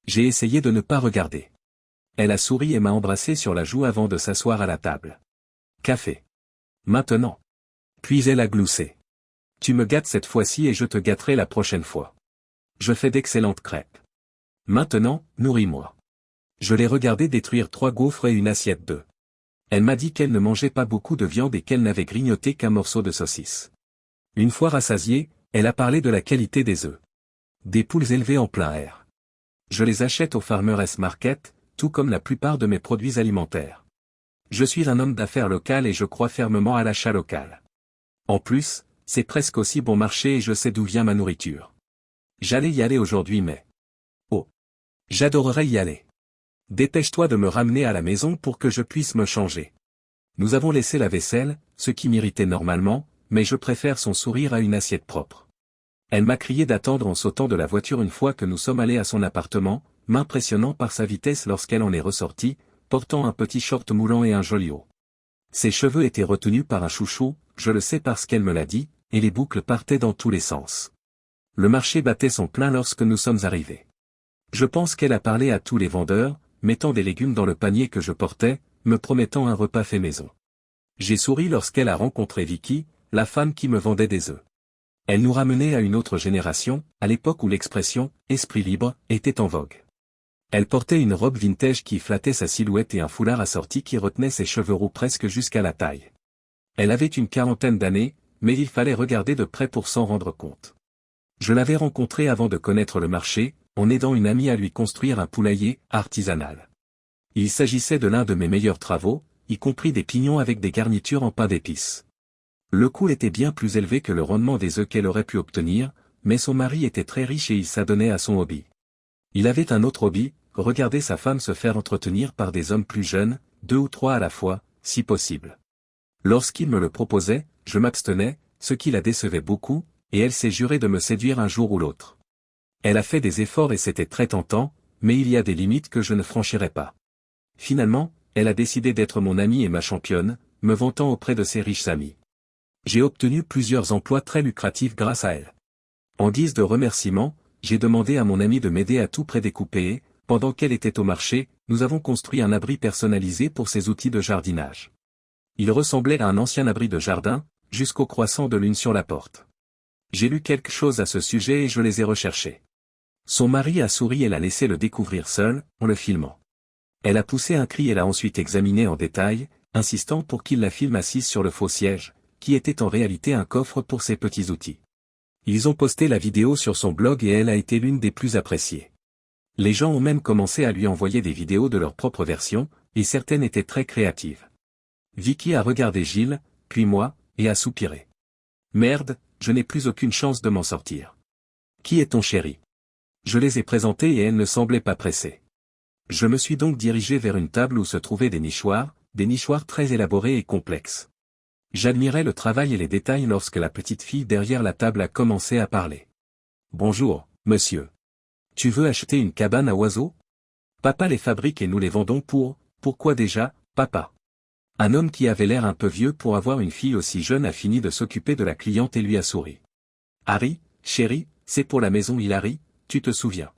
J'ai essayé de ne pas regarder. Elle a souri et m'a embrassé sur la joue avant de s'asseoir à la table. Café. Maintenant. Puis elle a gloussé. Tu me gâtes cette fois-ci et je te gâterai la prochaine fois. Je fais d'excellentes crêpes. Maintenant, nourris-moi. Je l'ai regardé détruire 3 gaufres et une assiette d'œufs. Elle m'a dit qu'elle ne mangeait pas beaucoup de viande et qu'elle n'avait grignoté qu'un morceau de saucisse. Une fois rassasiée, elle a parlé de la qualité des œufs. Des poules élevées en plein air. Je les achète au Farmers Market, tout comme la plupart de mes produits alimentaires. Je suis un homme d'affaires local et je crois fermement à l'achat local. En plus, c'est presque aussi bon marché et je sais d'où vient ma nourriture. J'allais y aller aujourd'hui mais... Oh. J'adorerais y aller. Dépêche-toi de me ramener à la maison pour que je puisse me changer. Nous avons laissé la vaisselle, ce qui m'irritait normalement, mais je préfère son sourire à une assiette propre. Elle m'a crié d'attendre en sautant de la voiture une fois que nous sommes allés à son appartement, m'impressionnant par sa vitesse lorsqu'elle en est ressortie, portant un petit short moulant et un joli haut. Ses cheveux étaient retenus par un chouchou, je le sais parce qu'elle me l'a dit, et les boucles partaient dans tous les sens. Le marché battait son plein lorsque nous sommes arrivés. Je pense qu'elle a parlé à tous les vendeurs, mettant des légumes dans le panier que je portais, me promettant un repas fait maison. J'ai souri lorsqu'elle a rencontré Vicky, la femme qui me vendait des œufs. Elle nous ramenait à une autre génération, à l'époque où l'expression « esprit libre » était en vogue. Elle portait une robe vintage qui flattait sa silhouette et un foulard assorti qui retenait ses cheveux roux presque jusqu'à la taille. Elle avait une 40aine d'années, mais il fallait regarder de près pour s'en rendre compte. Je l'avais rencontrée avant de connaître le marché, en aidant une amie à lui construire un poulailler artisanal. Il s'agissait de l'un de mes meilleurs travaux, y compris des pignons avec des garnitures en pain d'épices. Le coût était bien plus élevé que le rendement des œufs qu'elle aurait pu obtenir, mais son mari était très riche et il s'adonnait à son hobby. Il avait un autre hobby, regarder sa femme se faire entretenir par des hommes plus jeunes, 2 ou 3 à la fois, si possible. Lorsqu'il me le proposait, je m'abstenais, ce qui la décevait beaucoup, et elle s'est jurée de me séduire un jour ou l'autre. Elle a fait des efforts et c'était très tentant, mais il y a des limites que je ne franchirai pas. Finalement, elle a décidé d'être mon amie et ma championne, me vantant auprès de ses riches amis. J'ai obtenu plusieurs emplois très lucratifs grâce à elle. En guise de remerciement, j'ai demandé à mon amie de m'aider à tout prédécouper et, pendant qu'elle était au marché, nous avons construit un abri personnalisé pour ses outils de jardinage. Il ressemblait à un ancien abri de jardin, jusqu'au croissant de lune sur la porte. J'ai lu quelque chose à ce sujet et je les ai recherchés. Son mari a souri et l'a laissé le découvrir seul, en le filmant. Elle a poussé un cri et l'a ensuite examiné en détail, insistant pour qu'il la filme assise sur le faux siège, qui était en réalité un coffre pour ses petits outils. Ils ont posté la vidéo sur son blog et elle a été l'une des plus appréciées. Les gens ont même commencé à lui envoyer des vidéos de leur propre version, et certaines étaient très créatives. Vicky a regardé Gilles, puis moi, et a soupiré. Merde, je n'ai plus aucune chance de m'en sortir. Qui est ton chéri? Je les ai présentés et elle ne semblait pas pressée. Je me suis donc dirigé vers une table où se trouvaient des nichoirs très élaborés et complexes. J'admirais le travail et les détails lorsque la petite fille derrière la table a commencé à parler. Bonjour, monsieur. Tu veux acheter une cabane à oiseaux? Papa les fabrique et nous les vendons pourquoi déjà, papa? Un homme qui avait l'air un peu vieux pour avoir une fille aussi jeune a fini de s'occuper de la cliente et lui a souri. Harry, chéri, c'est pour la maison Hilary, tu te souviens.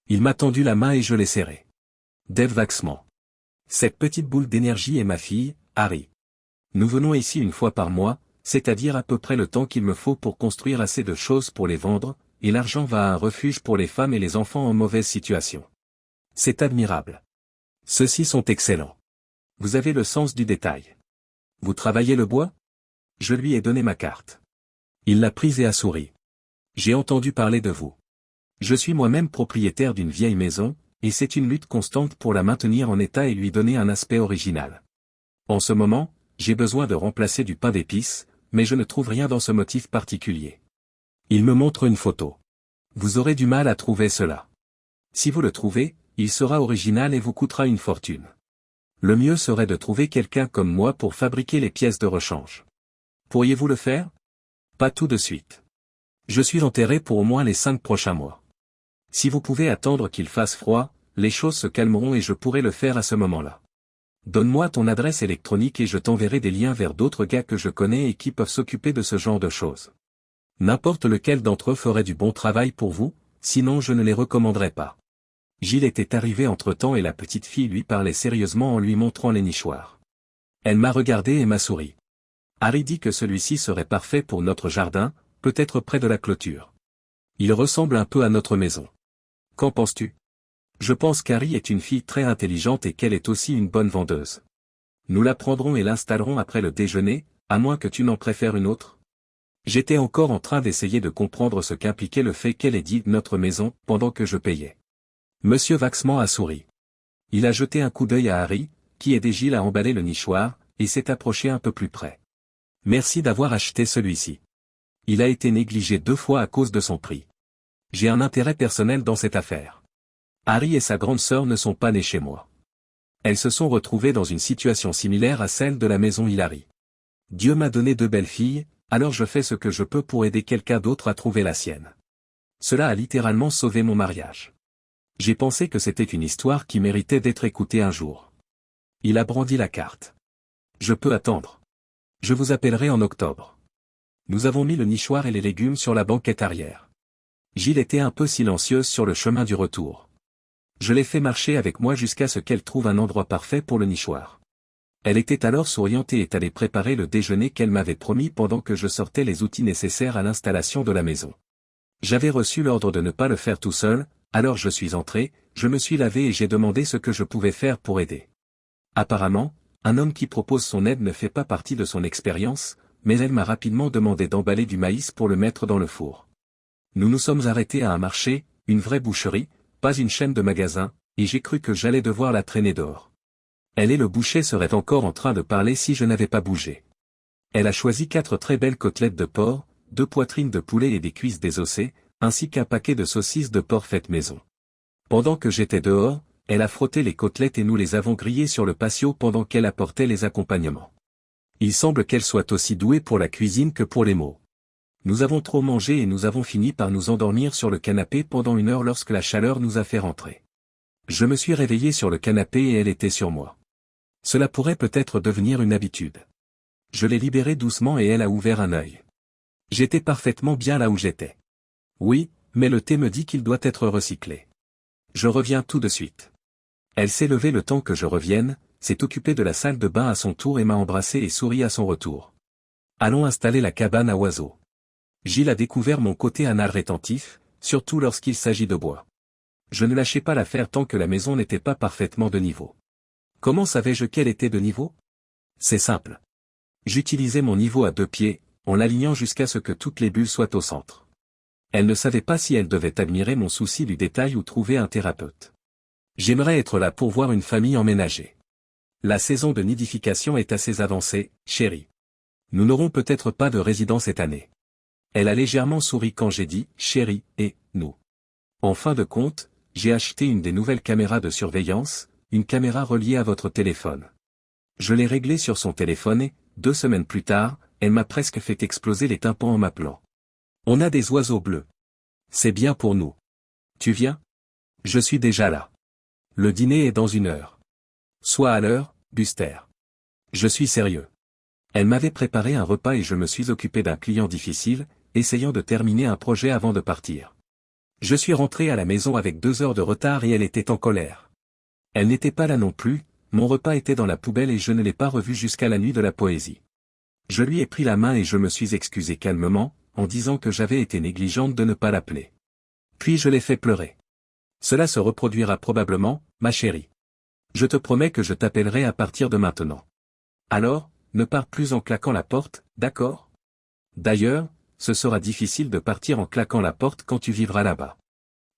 Il m'a tendu la main et je l'ai serré. Dave Waxman. Cette petite boule d'énergie est ma fille, Harry. Nous venons ici une fois par mois, c'est-à-dire à peu près le temps qu'il me faut pour construire assez de choses pour les vendre, et l'argent va à un refuge pour les femmes et les enfants en mauvaise situation. C'est admirable. Ceux-ci sont excellents. Vous avez le sens du détail. Vous travaillez le bois? Je lui ai donné ma carte. Il l'a prise et a souri. J'ai entendu parler de vous. Je suis moi-même propriétaire d'une vieille maison, et c'est une lutte constante pour la maintenir en état et lui donner un aspect original. En ce moment, j'ai besoin de remplacer du pain d'épices, mais je ne trouve rien dans ce motif particulier. Il me montre une photo. Vous aurez du mal à trouver cela. Si vous le trouvez, il sera original et vous coûtera une fortune. Le mieux serait de trouver quelqu'un comme moi pour fabriquer les pièces de rechange. Pourriez-vous le faire? Pas tout de suite. Je suis enterré pour au moins les 5 prochains mois. Si vous pouvez attendre qu'il fasse froid, les choses se calmeront et je pourrai le faire à ce moment-là. Donne-moi ton adresse électronique et je t'enverrai des liens vers d'autres gars que je connais et qui peuvent s'occuper de ce genre de choses. N'importe lequel d'entre eux ferait du bon travail pour vous, sinon je ne les recommanderais pas. Gilles était arrivé entre-temps et la petite fille lui parlait sérieusement en lui montrant les nichoirs. Elle m'a regardé et m'a souri. Harry dit que celui-ci serait parfait pour notre jardin, peut-être près de la clôture. Il ressemble un peu à notre maison. Qu'en penses-tu? Je pense qu'Harry est une fille très intelligente et qu'elle est aussi une bonne vendeuse. Nous la prendrons et l'installerons après le déjeuner, à moins que tu n'en préfères une autre. J'étais encore en train d'essayer de comprendre ce qu'impliquait le fait qu'elle ait dit notre maison pendant que je payais. Monsieur Waxman a souri. Il a jeté un coup d'œil à Harry, qui aidait Gilles à emballer le nichoir, et s'est approché un peu plus près. Merci d'avoir acheté celui-ci. Il a été négligé 2 fois à cause de son prix. J'ai un intérêt personnel dans cette affaire. Harry et sa grande sœur ne sont pas nés chez moi. Elles se sont retrouvées dans une situation similaire à celle de la maison Hilary. Dieu m'a donné 2 belles filles, alors je fais ce que je peux pour aider quelqu'un d'autre à trouver la sienne. Cela a littéralement sauvé mon mariage. J'ai pensé que c'était une histoire qui méritait d'être écoutée un jour. Il a brandi la carte. Je peux attendre. Je vous appellerai en octobre. Nous avons mis le nichoir et les légumes sur la banquette arrière. Gilles était un peu silencieuse sur le chemin du retour. Je l'ai fait marcher avec moi jusqu'à ce qu'elle trouve un endroit parfait pour le nichoir. Elle était alors souriante et est allée préparer le déjeuner qu'elle m'avait promis pendant que je sortais les outils nécessaires à l'installation de la maison. J'avais reçu l'ordre de ne pas le faire tout seul, alors je suis entré, je me suis lavé et j'ai demandé ce que je pouvais faire pour aider. Apparemment, un homme qui propose son aide ne fait pas partie de son expérience, mais elle m'a rapidement demandé d'emballer du maïs pour le mettre dans le four. Nous nous sommes arrêtés à un marché, une vraie boucherie, pas une chaîne de magasins, et j'ai cru que j'allais devoir la traîner dehors. Elle et le boucher seraient encore en train de parler si je n'avais pas bougé. Elle a choisi 4 très belles côtelettes de porc, 2 poitrines de poulet et des cuisses désossées, ainsi qu'un paquet de saucisses de porc faites maison. Pendant que j'étais dehors, elle a frotté les côtelettes et nous les avons grillées sur le patio pendant qu'elle apportait les accompagnements. Il semble qu'elle soit aussi douée pour la cuisine que pour les mots. Nous avons trop mangé et nous avons fini par nous endormir sur le canapé pendant 1 heure lorsque la chaleur nous a fait rentrer. Je me suis réveillé sur le canapé et elle était sur moi. Cela pourrait peut-être devenir une habitude. Je l'ai libérée doucement et elle a ouvert un œil. J'étais parfaitement bien là où j'étais. Oui, mais le thé me dit qu'il doit être recyclé. Je reviens tout de suite. Elle s'est levée le temps que je revienne, s'est occupée de la salle de bain à son tour et m'a embrassé et souri à son retour. Allons installer la cabane à oiseaux. Gilles a découvert mon côté anal rétentif, surtout lorsqu'il s'agit de bois. Je ne lâchais pas l'affaire tant que la maison n'était pas parfaitement de niveau. Comment savais-je qu'elle était de niveau? C'est simple. J'utilisais mon niveau à 2 pieds, en l'alignant jusqu'à ce que toutes les bulles soient au centre. Elle ne savait pas si elle devait admirer mon souci du détail ou trouver un thérapeute. J'aimerais être là pour voir une famille emménager. La saison de nidification est assez avancée, chérie. Nous n'aurons peut-être pas de résident cette année. Elle a légèrement souri quand j'ai dit « chérie » et « nous ». En fin de compte, j'ai acheté une des nouvelles caméras de surveillance, une caméra reliée à votre téléphone. Je l'ai réglée sur son téléphone et, 2 semaines plus tard, elle m'a presque fait exploser les tympans en m'appelant. On a des oiseaux bleus. C'est bien pour nous. Tu viens? Je suis déjà là. Le dîner est dans 1 heure. Sois à l'heure, Buster. Je suis sérieux. Elle m'avait préparé un repas et je me suis occupé d'un client difficile, essayant de terminer un projet avant de partir. Je suis rentré à la maison avec 2 heures de retard et elle était en colère. Elle n'était pas là non plus, mon repas était dans la poubelle et je ne l'ai pas revu jusqu'à la nuit de la poésie. Je lui ai pris la main et je me suis excusé calmement, en disant que j'avais été négligente de ne pas l'appeler. Puis je l'ai fait pleurer. Cela se reproduira probablement, ma chérie. Je te promets que je t'appellerai à partir de maintenant. Alors, ne pars plus en claquant la porte, d'accord? D'ailleurs, ce sera difficile de partir en claquant la porte quand tu vivras là-bas.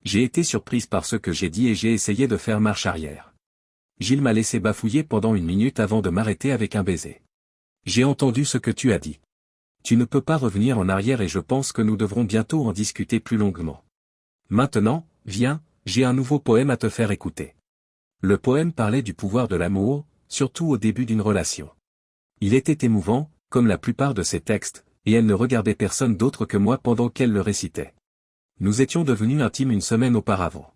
J'ai été surprise par ce que j'ai dit et j'ai essayé de faire marche arrière. Gilles m'a laissé bafouiller pendant 1 minute avant de m'arrêter avec un baiser. J'ai entendu ce que tu as dit. Tu ne peux pas revenir en arrière et je pense que nous devrons bientôt en discuter plus longuement. Maintenant, viens, j'ai un nouveau poème à te faire écouter. Le poème parlait du pouvoir de l'amour, surtout au début d'une relation. Il était émouvant, comme la plupart de ses textes, et elle ne regardait personne d'autre que moi pendant qu'elle le récitait. Nous étions devenus intimes 1 semaine auparavant.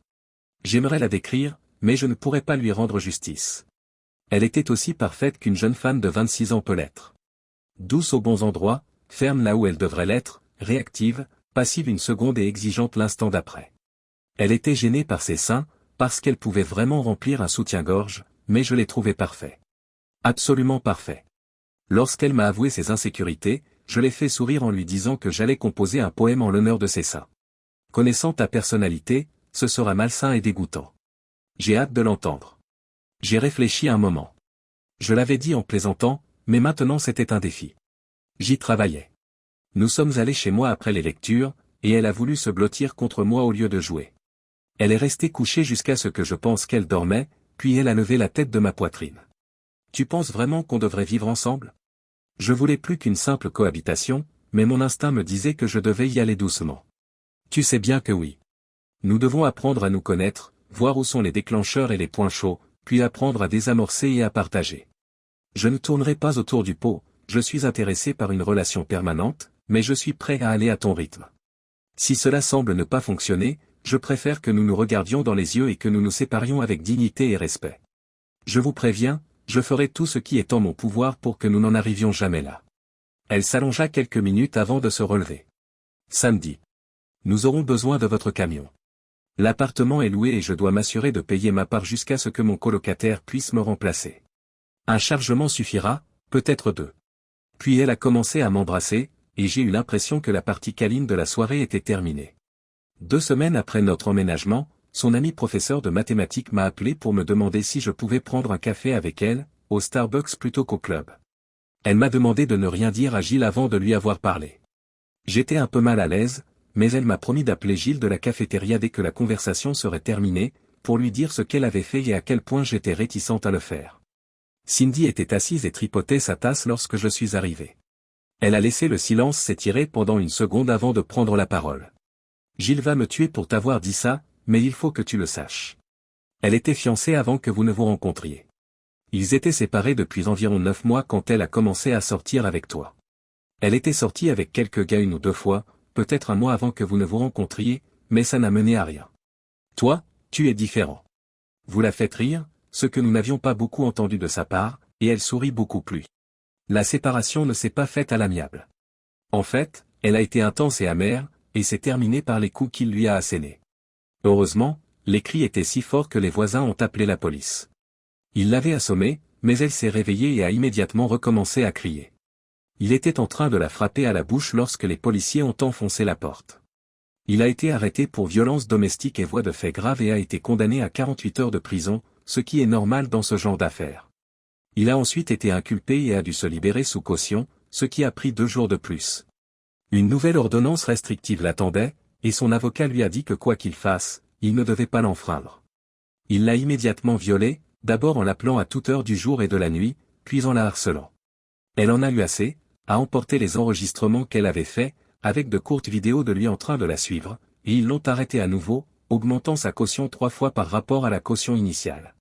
J'aimerais la décrire, mais je ne pourrais pas lui rendre justice. Elle était aussi parfaite qu'une jeune femme de 26 ans peut l'être. Douce aux bons endroits, ferme là où elle devrait l'être, réactive, passive 1 seconde et exigeante l'instant d'après. Elle était gênée par ses seins, parce qu'elle pouvait vraiment remplir un soutien-gorge, mais je l'ai trouvé parfait. Absolument parfait. Lorsqu'elle m'a avoué ses insécurités, je l'ai fait sourire en lui disant que j'allais composer un poème en l'honneur de ses seins. Connaissant ta personnalité, ce sera malsain et dégoûtant. J'ai hâte de l'entendre. J'ai réfléchi un moment. Je l'avais dit en plaisantant, mais maintenant c'était un défi. J'y travaillais. Nous sommes allés chez moi après les lectures, et elle a voulu se blottir contre moi au lieu de jouer. Elle est restée couchée jusqu'à ce que je pense qu'elle dormait, puis elle a levé la tête de ma poitrine. Tu penses vraiment qu'on devrait vivre ensemble? Je voulais plus qu'une simple cohabitation, mais mon instinct me disait que je devais y aller doucement. Tu sais bien que oui. Nous devons apprendre à nous connaître, voir où sont les déclencheurs et les points chauds, puis apprendre à désamorcer et à partager. Je ne tournerai pas autour du pot, je suis intéressé par une relation permanente, mais je suis prêt à aller à ton rythme. Si cela semble ne pas fonctionner, je préfère que nous nous regardions dans les yeux et que nous nous séparions avec dignité et respect. Je vous préviens, je ferai tout ce qui est en mon pouvoir pour que nous n'en arrivions jamais là. Elle s'allongea quelques minutes avant de se relever. Samedi. Nous aurons besoin de votre camion. L'appartement est loué et je dois m'assurer de payer ma part jusqu'à ce que mon colocataire puisse me remplacer. Un chargement suffira, peut-être 2. Puis elle a commencé à m'embrasser, et j'ai eu l'impression que la partie câline de la soirée était terminée. 2 semaines après notre emménagement, son ami professeur de mathématiques m'a appelé pour me demander si je pouvais prendre un café avec elle, au Starbucks plutôt qu'au club. Elle m'a demandé de ne rien dire à Gilles avant de lui avoir parlé. J'étais un peu mal à l'aise, mais elle m'a promis d'appeler Gilles de la cafétéria dès que la conversation serait terminée, pour lui dire ce qu'elle avait fait et à quel point j'étais réticente à le faire. Cindy était assise et tripotait sa tasse lorsque je suis arrivé. Elle a laissé le silence s'étirer pendant 1 seconde avant de prendre la parole. Gilles va me tuer pour t'avoir dit ça, mais il faut que tu le saches. Elle était fiancée avant que vous ne vous rencontriez. Ils étaient séparés depuis environ 9 mois quand elle a commencé à sortir avec toi. Elle était sortie avec quelques gars 1 ou 2 fois, peut-être un mois avant que vous ne vous rencontriez, mais ça n'a mené à rien. Toi, tu es différent. Vous la faites rire, ce que nous n'avions pas beaucoup entendu de sa part, et elle sourit beaucoup plus. La séparation ne s'est pas faite à l'amiable. En fait, elle a été intense et amère, et s'est terminée par les coups qu'il lui a assénés. Heureusement, les cris étaient si forts que les voisins ont appelé la police. Il l'avait assommée, mais elle s'est réveillée et a immédiatement recommencé à crier. Il était en train de la frapper à la bouche lorsque les policiers ont enfoncé la porte. Il a été arrêté pour violence domestique et voies de fait grave et a été condamné à 48 heures de prison, ce qui est normal dans ce genre d'affaires. Il a ensuite été inculpé et a dû se libérer sous caution, ce qui a pris 2 jours de plus. Une nouvelle ordonnance restrictive l'attendait, et son avocat lui a dit que quoi qu'il fasse, il ne devait pas l'enfreindre. Il l'a immédiatement violée, d'abord en l'appelant à toute heure du jour et de la nuit, puis en la harcelant. Elle en a eu assez, a emporté les enregistrements qu'elle avait faits, avec de courtes vidéos de lui en train de la suivre, et ils l'ont arrêté à nouveau, augmentant sa caution 3 fois par rapport à la caution initiale.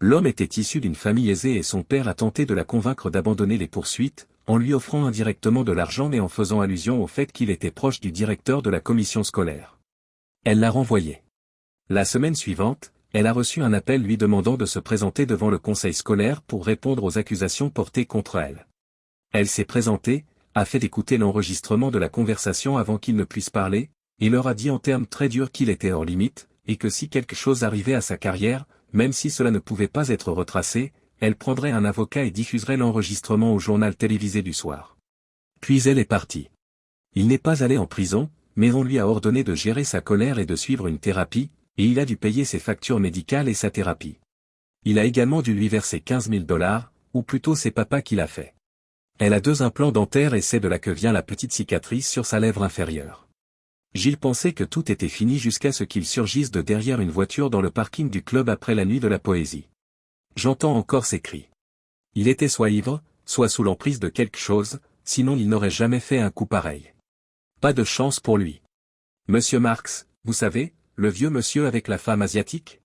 L'homme était issu d'une famille aisée et son père a tenté de la convaincre d'abandonner les poursuites, en lui offrant indirectement de l'argent et en faisant allusion au fait qu'il était proche du directeur de la commission scolaire. Elle l'a renvoyé. La semaine suivante, elle a reçu un appel lui demandant de se présenter devant le conseil scolaire pour répondre aux accusations portées contre elle. Elle s'est présentée, a fait écouter l'enregistrement de la conversation avant qu'il ne puisse parler, et leur a dit en termes très durs qu'il était hors limite, et que si quelque chose arrivait à sa carrière, même si cela ne pouvait pas être retracé, elle prendrait un avocat et diffuserait l'enregistrement au journal télévisé du soir. Puis elle est partie. Il n'est pas allé en prison, mais on lui a ordonné de gérer sa colère et de suivre une thérapie, et il a dû payer ses factures médicales et sa thérapie. Il a également dû lui verser 15 000 $, ou plutôt c'est papa qui l'a fait. Elle a 2 implants dentaires et c'est de là que vient la petite cicatrice sur sa lèvre inférieure. Gilles pensait que tout était fini jusqu'à ce qu'il surgisse de derrière une voiture dans le parking du club après la nuit de la poésie. J'entends encore ses cris. Il était soit ivre, soit sous l'emprise de quelque chose, sinon il n'aurait jamais fait un coup pareil. Pas de chance pour lui. Monsieur Marx, vous savez, le vieux monsieur avec la femme asiatique?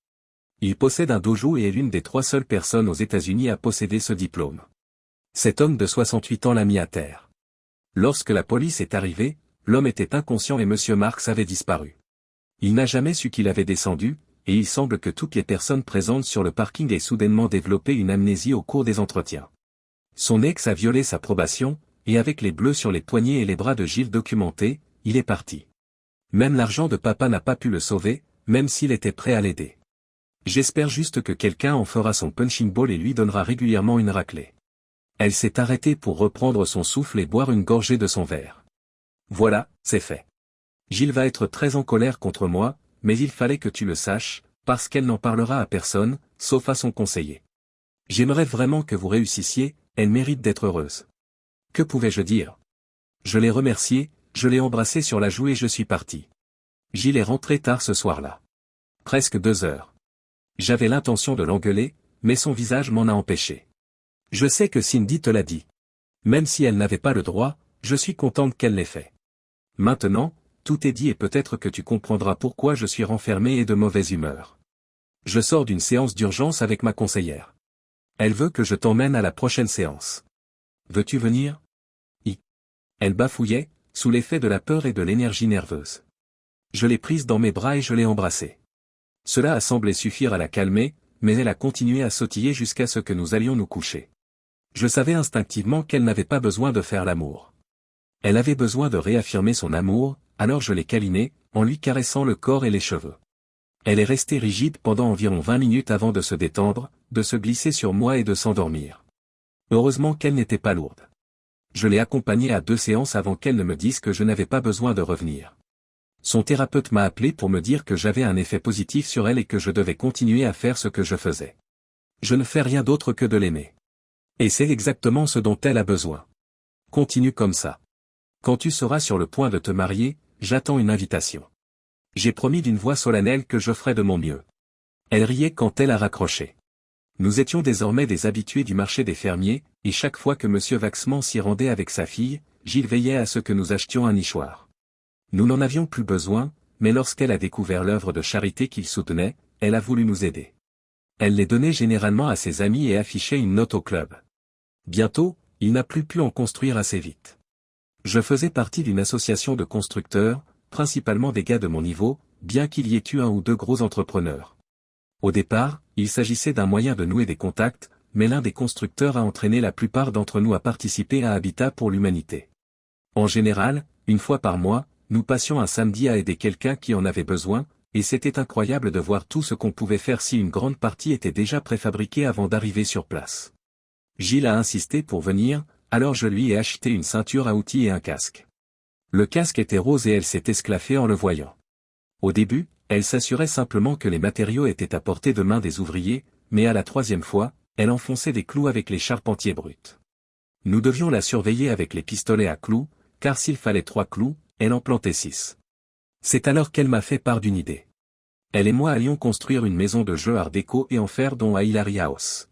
Il possède un dojo et est l'une des 3 seules personnes aux États-Unis à posséder ce diplôme. Cet homme de 68 ans l'a mis à terre. Lorsque la police est arrivée, l'homme était inconscient et monsieur Marx avait disparu. Il n'a jamais su qu'il avait descendu, et il semble que toutes les personnes présentes sur le parking aient soudainement développé une amnésie au cours des entretiens. Son ex a violé sa probation, et avec les bleus sur les poignets et les bras de Gilles documentés, il est parti. Même l'argent de papa n'a pas pu le sauver, même s'il était prêt à l'aider. J'espère juste que quelqu'un en fera son punching ball et lui donnera régulièrement une raclée. Elle s'est arrêtée pour reprendre son souffle et boire une gorgée de son verre. Voilà, c'est fait. Gilles va être très en colère contre moi, mais il fallait que tu le saches, parce qu'elle n'en parlera à personne, sauf à son conseiller. J'aimerais vraiment que vous réussissiez, elle mérite d'être heureuse. Que pouvais-je dire? Je l'ai remercié, je l'ai embrassé sur la joue et je suis parti. Gilles est rentré tard ce soir-là. Presque 2 heures. J'avais l'intention de l'engueuler, mais son visage m'en a empêché. Je sais que Cindy te l'a dit. Même si elle n'avait pas le droit, je suis contente qu'elle l'ait fait. Maintenant, tout est dit et peut-être que tu comprendras pourquoi je suis renfermé et de mauvaise humeur. Je sors d'une séance d'urgence avec ma conseillère. Elle veut que je t'emmène à la prochaine séance. Veux-tu venir? Elle bafouillait, sous l'effet de la peur et de l'énergie nerveuse. Je l'ai prise dans mes bras et je l'ai embrassée. Cela a semblé suffire à la calmer, mais elle a continué à sautiller jusqu'à ce que nous allions nous coucher. Je savais instinctivement qu'elle n'avait pas besoin de faire l'amour. Elle avait besoin de réaffirmer son amour, alors je l'ai câlinée, en lui caressant le corps et les cheveux. Elle est restée rigide pendant environ 20 minutes avant de se détendre, de se glisser sur moi et de s'endormir. Heureusement qu'elle n'était pas lourde. Je l'ai accompagnée à 2 séances avant qu'elle ne me dise que je n'avais pas besoin de revenir. Son thérapeute m'a appelé pour me dire que j'avais un effet positif sur elle et que je devais continuer à faire ce que je faisais. Je ne fais rien d'autre que de l'aimer. Et c'est exactement ce dont elle a besoin. Continue comme ça. Quand tu seras sur le point de te marier, j'attends une invitation. J'ai promis d'une voix solennelle que je ferai de mon mieux. Elle riait quand elle a raccroché. Nous étions désormais des habitués du marché des fermiers, et chaque fois que M. Waxman s'y rendait avec sa fille, Gilles veillait à ce que nous achetions un nichoir. Nous n'en avions plus besoin, mais lorsqu'elle a découvert l'œuvre de charité qu'il soutenait, elle a voulu nous aider. Elle les donnait généralement à ses amis et affichait une note au club. Bientôt, il n'a plus pu en construire assez vite. Je faisais partie d'une association de constructeurs, principalement des gars de mon niveau, bien qu'il y ait eu un ou deux gros entrepreneurs. Au départ, il s'agissait d'un moyen de nouer des contacts, mais l'un des constructeurs a entraîné la plupart d'entre nous à participer à Habitat pour l'humanité. En général, une fois par mois, nous passions un samedi à aider quelqu'un qui en avait besoin, et c'était incroyable de voir tout ce qu'on pouvait faire si une grande partie était déjà préfabriquée avant d'arriver sur place. Gilles a insisté pour venir, alors je lui ai acheté une ceinture à outils et un casque. Le casque était rose et elle s'est esclaffée en le voyant. Au début, elle s'assurait simplement que les matériaux étaient à portée de main des ouvriers, mais à la troisième fois, elle enfonçait des clous avec les charpentiers bruts. Nous devions la surveiller avec les pistolets à clous, car s'il fallait 3 clous, elle en plantait 6. C'est alors qu'elle m'a fait part d'une idée. Elle et moi allions construire une maison de jeu art déco et en faire don à Hilary House.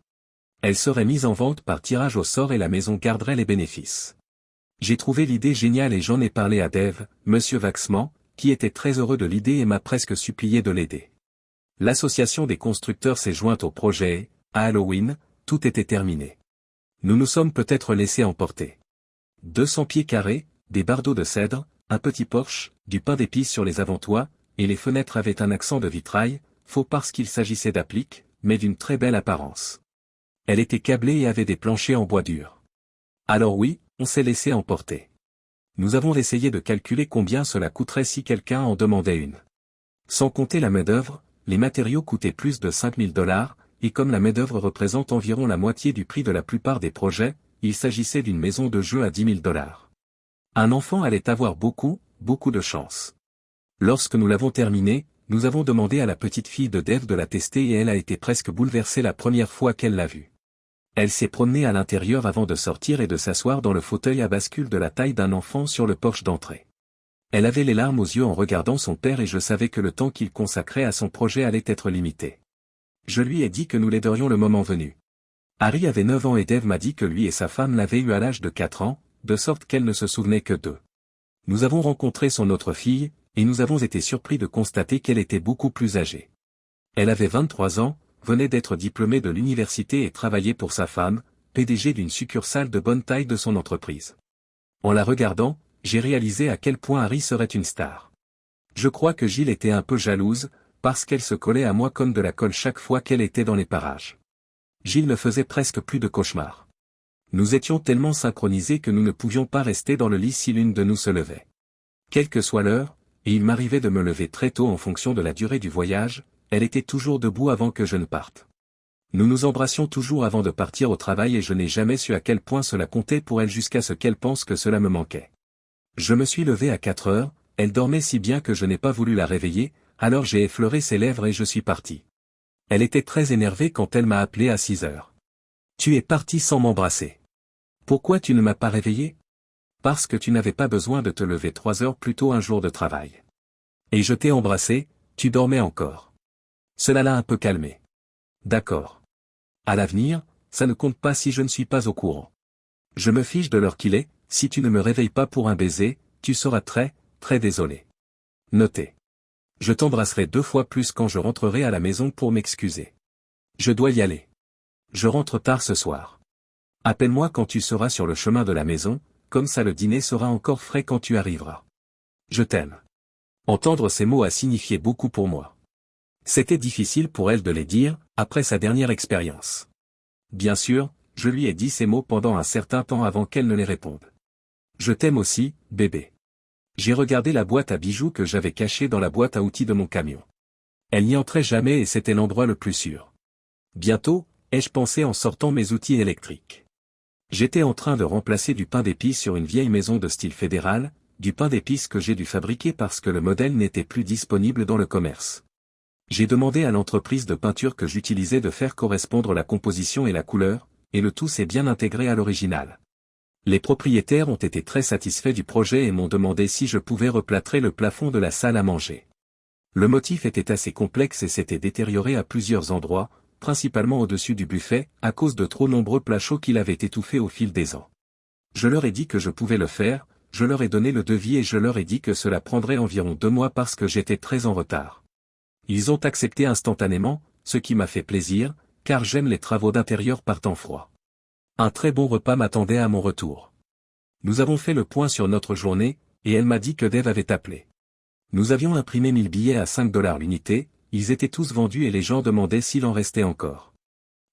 Elle serait mise en vente par tirage au sort et la maison garderait les bénéfices. J'ai trouvé l'idée géniale et j'en ai parlé à Dave, Monsieur Waxman, qui était très heureux de l'idée et m'a presque supplié de l'aider. L'association des constructeurs s'est jointe au projet et, à Halloween, tout était terminé. Nous nous sommes peut-être laissés emporter. 200 pieds carrés, des bardeaux de cèdre, un petit porche, du pain d'épices sur les avant-toits, et les fenêtres avaient un accent de vitrail, faux parce qu'il s'agissait d'appliques, mais d'une très belle apparence. Elle était câblée et avait des planchers en bois dur. Alors oui, on s'est laissé emporter. Nous avons essayé de calculer combien cela coûterait si quelqu'un en demandait une. Sans compter la main-d'œuvre, les matériaux coûtaient plus de 5 000 $, et comme la main-d'œuvre représente environ la moitié du prix de la plupart des projets, il s'agissait d'une maison de jeu à 10 000 $. Un enfant allait avoir beaucoup de chance. Lorsque nous l'avons terminée, nous avons demandé à la petite fille de Dave de la tester et elle a été presque bouleversée la première fois qu'elle l'a vue. Elle s'est promenée à l'intérieur avant de sortir et de s'asseoir dans le fauteuil à bascule de la taille d'un enfant sur le porche d'entrée. Elle avait les larmes aux yeux en regardant son père et je savais que le temps qu'il consacrait à son projet allait être limité. Je lui ai dit que nous l'aiderions le moment venu. Harry avait 9 ans et Dave m'a dit que lui et sa femme l'avaient eu à l'âge de 4 ans, de sorte qu'elle ne se souvenait que d'eux. Nous avons rencontré son autre fille, et nous avons été surpris de constater qu'elle était beaucoup plus âgée. Elle avait 23 ans, venait d'être diplômée de l'université et travaillait pour sa femme, PDG d'une succursale de bonne taille de son entreprise. En la regardant, j'ai réalisé à quel point Harry serait une star. Je crois que Gilles était un peu jalouse, parce qu'elle se collait à moi comme de la colle chaque fois qu'elle était dans les parages. Gilles ne faisait presque plus de cauchemars. Nous étions tellement synchronisés que nous ne pouvions pas rester dans le lit si l'une de nous se levait. Quelle que soit l'heure, et il m'arrivait de me lever très tôt en fonction de la durée du voyage, elle était toujours debout avant que je ne parte. Nous nous embrassions toujours avant de partir au travail et je n'ai jamais su à quel point cela comptait pour elle jusqu'à ce qu'elle pense que cela me manquait. Je me suis levé à 4 heures, elle dormait si bien que je n'ai pas voulu la réveiller, alors j'ai effleuré ses lèvres et je suis parti. Elle était très énervée quand elle m'a appelé à 6 heures. Tu es parti sans m'embrasser. Pourquoi tu ne m'as pas réveillé? Parce que tu n'avais pas besoin de te lever 3 heures plus tôt un jour de travail. Et je t'ai embrassé, tu dormais encore. Cela l'a un peu calmé. D'accord. À l'avenir, ça ne compte pas si je ne suis pas au courant. Je me fiche de l'heure qu'il est, si tu ne me réveilles pas pour un baiser, tu seras très désolé. Notez. Je t'embrasserai 2 fois plus quand je rentrerai à la maison pour m'excuser. Je dois y aller. Je rentre tard ce soir. Appelle-moi quand tu seras sur le chemin de la maison, comme ça le dîner sera encore frais quand tu arriveras. Je t'aime. Entendre ces mots a signifié beaucoup pour moi. C'était difficile pour elle de les dire, après sa dernière expérience. Bien sûr, je lui ai dit ces mots pendant un certain temps avant qu'elle ne les réponde. Je t'aime aussi, bébé. J'ai regardé la boîte à bijoux que j'avais cachée dans la boîte à outils de mon camion. Elle n'y entrait jamais et c'était l'endroit le plus sûr. Bientôt, ai-je pensé en sortant mes outils électriques. J'étais en train de remplacer du pain d'épices sur une vieille maison de style fédéral, du pain d'épices que j'ai dû fabriquer parce que le modèle n'était plus disponible dans le commerce. J'ai demandé à l'entreprise de peinture que j'utilisais de faire correspondre la composition et la couleur, et le tout s'est bien intégré à l'original. Les propriétaires ont été très satisfaits du projet et m'ont demandé si je pouvais replâtrer le plafond de la salle à manger. Le motif était assez complexe et s'était détérioré à plusieurs endroits, principalement au-dessus du buffet, à cause de trop nombreux plats chauds qu'il avait étouffés au fil des ans. Je leur ai dit que je pouvais le faire, je leur ai donné le devis et je leur ai dit que cela prendrait environ 2 mois parce que j'étais très en retard. Ils ont accepté instantanément, ce qui m'a fait plaisir, car j'aime les travaux d'intérieur par temps froid. Un très bon repas m'attendait à mon retour. Nous avons fait le point sur notre journée, et elle m'a dit que Dave avait appelé. Nous avions imprimé 1000 billets à 5 $ l'unité, ils étaient tous vendus et les gens demandaient s'il en restait encore.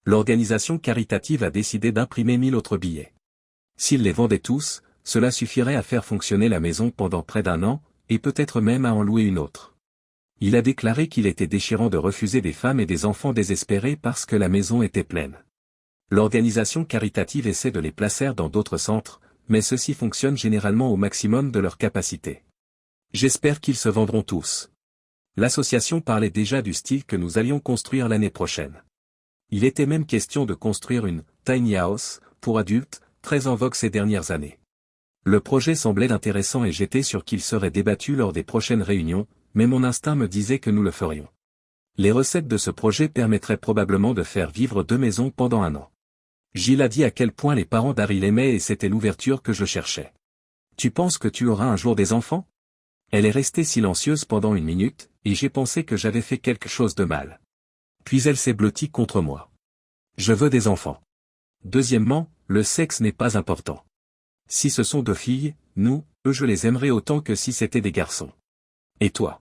L'organisation caritative a décidé d'imprimer 1000 autres billets. S'ils les vendaient tous, cela suffirait à faire fonctionner la maison pendant près d'1 an, et peut-être même à en louer une autre. Il a déclaré qu'il était déchirant de refuser des femmes et des enfants désespérés parce que la maison était pleine. L'organisation caritative essaie de les placer dans d'autres centres, mais ceux-ci fonctionnent généralement au maximum de leur capacité. J'espère qu'ils se vendront tous. L'association parlait déjà du style que nous allions construire l'année prochaine. Il était même question de construire une « tiny house » pour adultes, très en vogue ces dernières années. Le projet semblait intéressant et j'étais sûr qu'il serait débattu lors des prochaines réunions, mais mon instinct me disait que nous le ferions. Les recettes de ce projet permettraient probablement de faire vivre 2 maisons pendant 1 an. Gilles a dit à quel point les parents d'Harry l'aimaient et c'était l'ouverture que je cherchais. « Tu penses que tu auras un jour des enfants ?» Elle est restée silencieuse pendant 1 minute, et j'ai pensé que j'avais fait quelque chose de mal. Puis elle s'est blottie contre moi. « Je veux des enfants. Deuxièmement, le sexe n'est pas important. Si ce sont 2 filles, eux je les aimerais autant que si c'était des garçons. Et toi?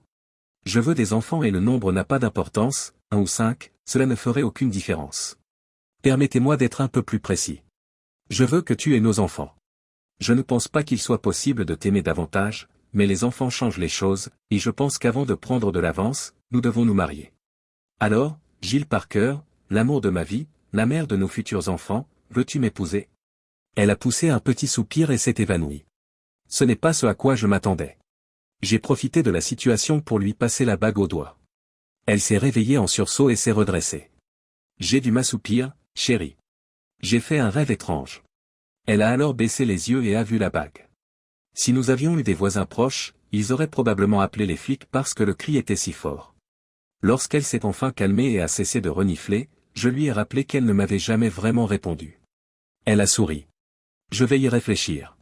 Je veux des enfants et le nombre n'a pas d'importance, 1 ou 5, cela ne ferait aucune différence. Permettez-moi d'être un peu plus précis. Je veux que tu aies nos enfants. Je ne pense pas qu'il soit possible de t'aimer davantage, mais les enfants changent les choses, et je pense qu'avant de prendre de l'avance, nous devons nous marier. Alors, Jill Parker, l'amour de ma vie, la mère de nos futurs enfants, veux-tu m'épouser? Elle a poussé un petit soupir et s'est évanouie. Ce n'est pas ce à quoi je m'attendais. J'ai profité de la situation pour lui passer la bague au doigt. Elle s'est réveillée en sursaut et s'est redressée. J'ai dû m'assoupir, chérie. J'ai fait un rêve étrange. Elle a alors baissé les yeux et a vu la bague. Si nous avions eu des voisins proches, ils auraient probablement appelé les flics parce que le cri était si fort. Lorsqu'elle s'est enfin calmée et a cessé de renifler, je lui ai rappelé qu'elle ne m'avait jamais vraiment répondu. Elle a souri. Je vais y réfléchir.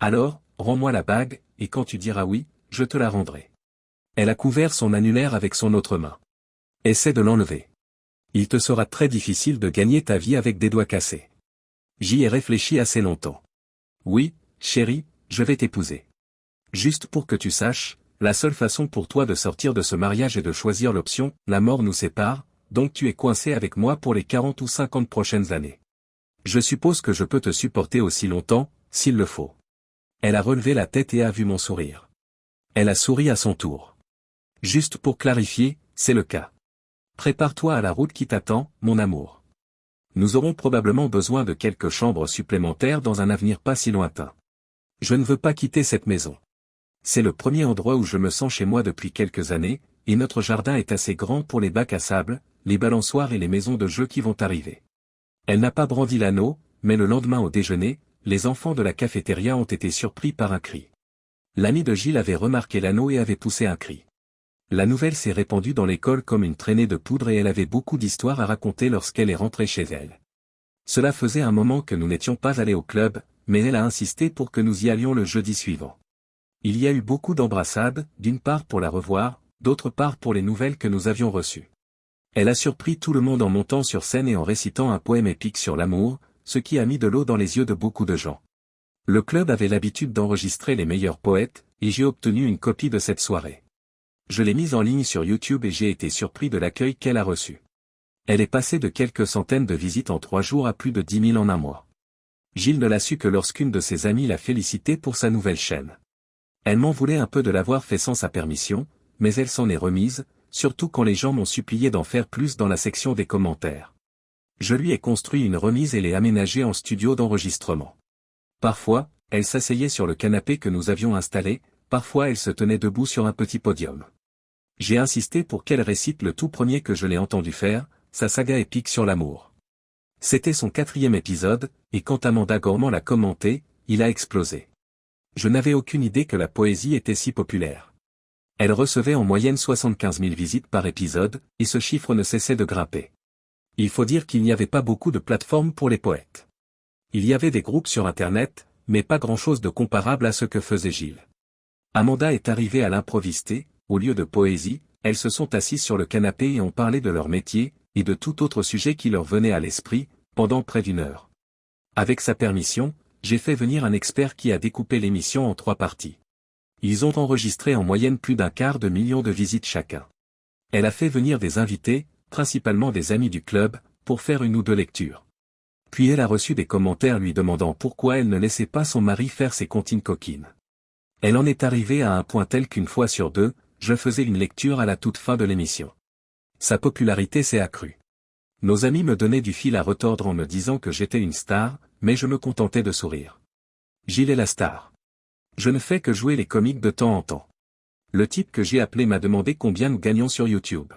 Alors, rends-moi la bague, et quand tu diras oui, je te la rendrai. Elle a couvert son annulaire avec son autre main. Essaie de l'enlever. Il te sera très difficile de gagner ta vie avec des doigts cassés. J'y ai réfléchi assez longtemps. Oui, chérie, je vais t'épouser. Juste pour que tu saches, la seule façon pour toi de sortir de ce mariage est de choisir l'option « la mort nous sépare », donc tu es coincé avec moi pour les 40 ou 50 prochaines années. Je suppose que je peux te supporter aussi longtemps, s'il le faut. Elle a relevé la tête et a vu mon sourire. Elle a souri à son tour. Juste pour clarifier, c'est le cas. Prépare-toi à la route qui t'attend, mon amour. Nous aurons probablement besoin de quelques chambres supplémentaires dans un avenir pas si lointain. Je ne veux pas quitter cette maison. C'est le premier endroit où je me sens chez moi depuis quelques années, et notre jardin est assez grand pour les bacs à sable, les balançoires et les maisons de jeux qui vont arriver. Elle n'a pas brandi l'anneau, mais le lendemain au déjeuner, les enfants de la cafétéria ont été surpris par un cri. L'ami de Gilles avait remarqué l'anneau et avait poussé un cri. La nouvelle s'est répandue dans l'école comme une traînée de poudre et elle avait beaucoup d'histoires à raconter lorsqu'elle est rentrée chez elle. Cela faisait un moment que nous n'étions pas allés au club, mais elle a insisté pour que nous y allions le jeudi suivant. Il y a eu beaucoup d'embrassades, d'une part pour la revoir, d'autre part pour les nouvelles que nous avions reçues. Elle a surpris tout le monde en montant sur scène et en récitant un poème épique sur l'amour, ce qui a mis de l'eau dans les yeux de beaucoup de gens. Le club avait l'habitude d'enregistrer les meilleurs poètes, et j'ai obtenu une copie de cette soirée. Je l'ai mise en ligne sur YouTube et j'ai été surpris de l'accueil qu'elle a reçu. Elle est passée de quelques centaines de visites en 3 jours à plus de 10 000 en un mois. Gilles ne l'a su que lorsqu'une de ses amies l'a félicité pour sa nouvelle chaîne. Elle m'en voulait un peu de l'avoir fait sans sa permission, mais elle s'en est remise, surtout quand les gens m'ont supplié d'en faire plus dans la section des commentaires. Je lui ai construit une remise et l'ai aménagée en studio d'enregistrement. Parfois, elle s'asseyait sur le canapé que nous avions installé, parfois elle se tenait debout sur un petit podium. J'ai insisté pour qu'elle récite le tout premier que je l'ai entendu faire, sa saga épique sur l'amour. C'était son 4e épisode, et quand Amanda Gorman l'a commenté, il a explosé. Je n'avais aucune idée que la poésie était si populaire. Elle recevait en moyenne 75 000 visites par épisode, et ce chiffre ne cessait de grimper. Il faut dire qu'il n'y avait pas beaucoup de plateformes pour les poètes. Il y avait des groupes sur Internet, mais pas grand-chose de comparable à ce que faisait Gilles. Amanda est arrivée à l'improviste et, au lieu de poésie, elles se sont assises sur le canapé et ont parlé de leur métier, et de tout autre sujet qui leur venait à l'esprit, pendant près d'une heure. Avec sa permission, j'ai fait venir un expert qui a découpé l'émission en 3 parties. Ils ont enregistré en moyenne plus d'1/4 million de visites chacun. Elle a fait venir des invités, principalement des amis du club, pour faire 1 ou 2 lectures. Puis elle a reçu des commentaires lui demandant pourquoi elle ne laissait pas son mari faire ses comptines coquines. Elle en est arrivée à un point tel qu'une fois sur 2, je faisais une lecture à la toute fin de l'émission. Sa popularité s'est accrue. Nos amis me donnaient du fil à retordre en me disant que j'étais une star, mais je me contentais de sourire. Gilles est la star. Je ne fais que jouer les comiques de temps en temps. Le type que j'ai appelé m'a demandé combien nous gagnons sur YouTube.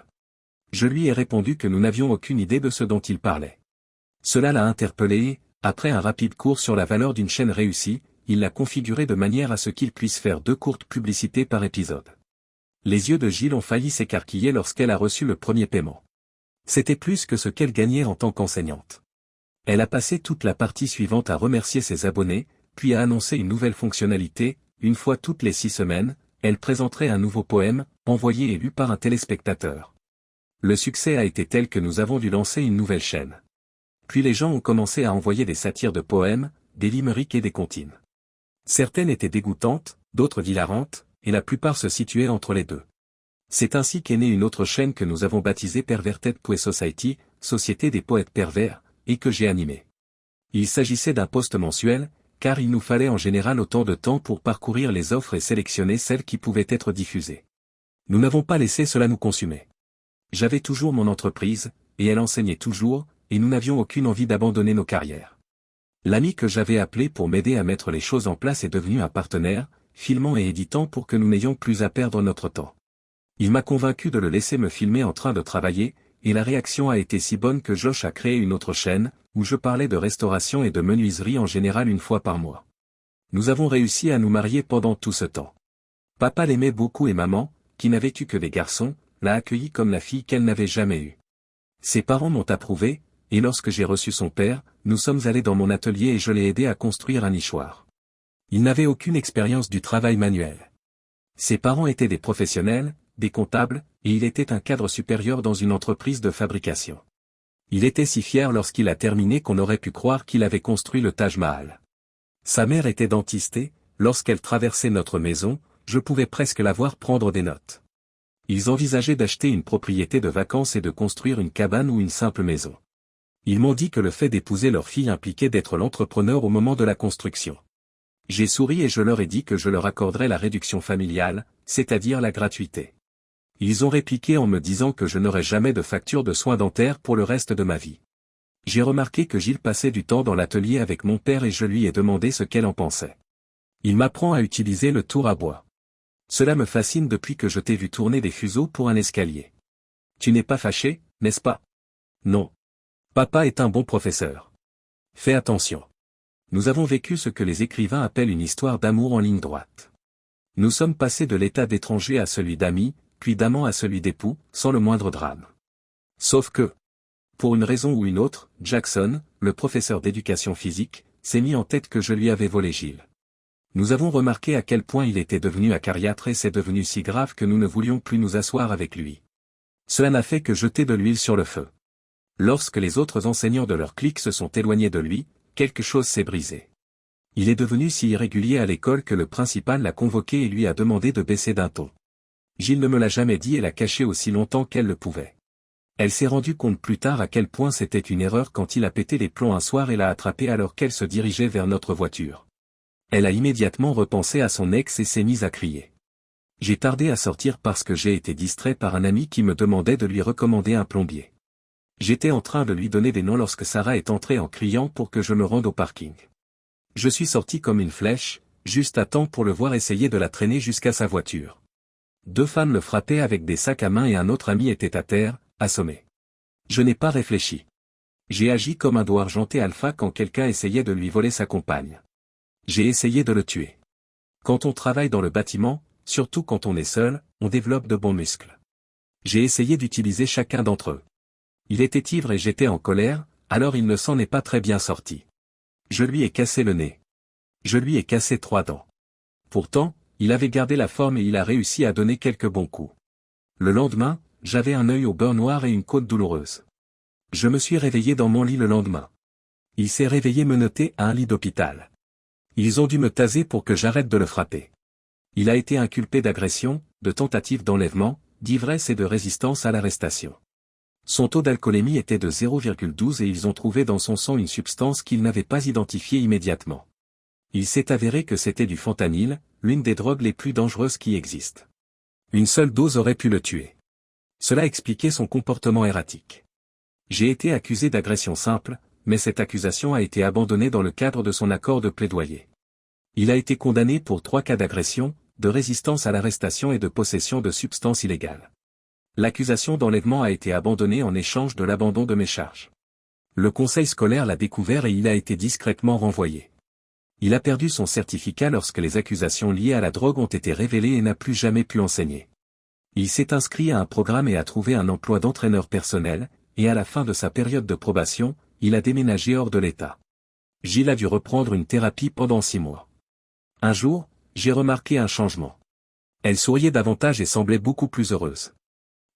Je lui ai répondu que nous n'avions aucune idée de ce dont il parlait. Cela l'a interpellé et, après un rapide cours sur la valeur d'une chaîne réussie, il l'a configurée de manière à ce qu'il puisse faire 2 courtes publicités par épisode. Les yeux de Gilles ont failli s'écarquiller lorsqu'elle a reçu le premier paiement. C'était plus que ce qu'elle gagnait en tant qu'enseignante. Elle a passé toute la partie suivante à remercier ses abonnés, puis a annoncé une nouvelle fonctionnalité, 1 fois toutes les 6 semaines, elle présenterait un nouveau poème, envoyé et lu par un téléspectateur. Le succès a été tel que nous avons dû lancer une nouvelle chaîne. Puis les gens ont commencé à envoyer des satires de poèmes, des limerick et des comptines. Certaines étaient dégoûtantes, d'autres hilarantes, et la plupart se situaient entre les deux. C'est ainsi qu'est née une autre chaîne que nous avons baptisée Perverted Poet Society, Société des poètes pervers, et que j'ai animée. Il s'agissait d'un post mensuel, car il nous fallait en général autant de temps pour parcourir les offres et sélectionner celles qui pouvaient être diffusées. Nous n'avons pas laissé cela nous consumer. J'avais toujours mon entreprise, et elle enseignait toujours, et nous n'avions aucune envie d'abandonner nos carrières. L'ami que j'avais appelé pour m'aider à mettre les choses en place est devenu un partenaire, filmant et éditant pour que nous n'ayons plus à perdre notre temps. Il m'a convaincu de le laisser me filmer en train de travailler, et la réaction a été si bonne que Josh a créé une autre chaîne, où je parlais de restauration et de menuiserie en général 1 fois par mois. Nous avons réussi à nous marier pendant tout ce temps. Papa l'aimait beaucoup et maman, qui n'avait eu que des garçons, l'a accueillie comme la fille qu'elle n'avait jamais eue. Ses parents m'ont approuvé, et lorsque j'ai reçu son père, nous sommes allés dans mon atelier et je l'ai aidé à construire un nichoir. Il n'avait aucune expérience du travail manuel. Ses parents étaient des professionnels, des comptables, et il était un cadre supérieur dans une entreprise de fabrication. Il était si fier lorsqu'il a terminé qu'on aurait pu croire qu'il avait construit le Taj Mahal. Sa mère était dentiste et, lorsqu'elle traversait notre maison, je pouvais presque la voir prendre des notes. Ils envisageaient d'acheter une propriété de vacances et de construire une cabane ou une simple maison. Ils m'ont dit que le fait d'épouser leur fille impliquait d'être l'entrepreneur au moment de la construction. J'ai souri et je leur ai dit que je leur accorderais la réduction familiale, c'est-à-dire la gratuité. Ils ont répliqué en me disant que je n'aurais jamais de facture de soins dentaires pour le reste de ma vie. J'ai remarqué que Gilles passait du temps dans l'atelier avec mon père et je lui ai demandé ce qu'elle en pensait. Il m'apprend à utiliser le tour à bois. Cela me fascine depuis que je t'ai vu tourner des fuseaux pour un escalier. Tu n'es pas fâché, n'est-ce pas? Non. Papa est un bon professeur. Fais attention. Nous avons vécu ce que les écrivains appellent une histoire d'amour en ligne droite. Nous sommes passés de l'état d'étranger à celui d'ami, puis d'amant à celui d'époux, sans le moindre drame. Sauf que, pour une raison ou une autre, Jackson, le professeur d'éducation physique, s'est mis en tête que je lui avais volé Gilles. Nous avons remarqué à quel point il était devenu acariâtre et c'est devenu si grave que nous ne voulions plus nous asseoir avec lui. Cela n'a fait que jeter de l'huile sur le feu. Lorsque les autres enseignants de leur clique se sont éloignés de lui, quelque chose s'est brisé. Il est devenu si irrégulier à l'école que le principal l'a convoqué et lui a demandé de baisser d'un ton. Gilles ne me l'a jamais dit et l'a caché aussi longtemps qu'elle le pouvait. Elle s'est rendue compte plus tard à quel point c'était une erreur quand il a pété les plombs un soir et l'a attrapée alors qu'elle se dirigeait vers notre voiture. Elle a immédiatement repensé à son ex et s'est mise à crier. J'ai tardé à sortir parce que j'ai été distrait par un ami qui me demandait de lui recommander un plombier. J'étais en train de lui donner des noms lorsque Sarah est entrée en criant pour que je me rende au parking. Je suis sorti comme une flèche, juste à temps pour le voir essayer de la traîner jusqu'à sa voiture. 2 femmes le frappaient avec des sacs à main et un autre ami était à terre, assommé. Je n'ai pas réfléchi. J'ai agi comme un doigt argenté alpha quand quelqu'un essayait de lui voler sa compagne. J'ai essayé de le tuer. Quand on travaille dans le bâtiment, surtout quand on est seul, on développe de bons muscles. J'ai essayé d'utiliser chacun d'entre eux. Il était ivre et j'étais en colère, alors il ne s'en est pas très bien sorti. Je lui ai cassé le nez. Je lui ai cassé 3 dents. Pourtant, il avait gardé la forme et il a réussi à donner quelques bons coups. Le lendemain, j'avais un œil au beurre noir et une côte douloureuse. Je me suis réveillé dans mon lit le lendemain. Il s'est réveillé menotté à un lit d'hôpital. Ils ont dû me taser pour que j'arrête de le frapper. Il a été inculpé d'agression, de tentative d'enlèvement, d'ivresse et de résistance à l'arrestation. Son taux d'alcoolémie était de 0,12 et ils ont trouvé dans son sang une substance qu'ils n'avaient pas identifiée immédiatement. Il s'est avéré que c'était du fentanyl, l'une des drogues les plus dangereuses qui existent. Une seule dose aurait pu le tuer. Cela expliquait son comportement erratique. J'ai été accusé d'agression simple, mais cette accusation a été abandonnée dans le cadre de son accord de plaidoyer. Il a été condamné pour 3 cas d'agression, de résistance à l'arrestation et de possession de substances illégales. L'accusation d'enlèvement a été abandonnée en échange de l'abandon de mes charges. Le conseil scolaire l'a découvert et il a été discrètement renvoyé. Il a perdu son certificat lorsque les accusations liées à la drogue ont été révélées et n'a plus jamais pu enseigner. Il s'est inscrit à un programme et a trouvé un emploi d'entraîneur personnel, et à la fin de sa période de probation, il a déménagé hors de l'État. Gilles a dû reprendre une thérapie pendant 6 mois. Un jour, j'ai remarqué un changement. Elle souriait davantage et semblait beaucoup plus heureuse.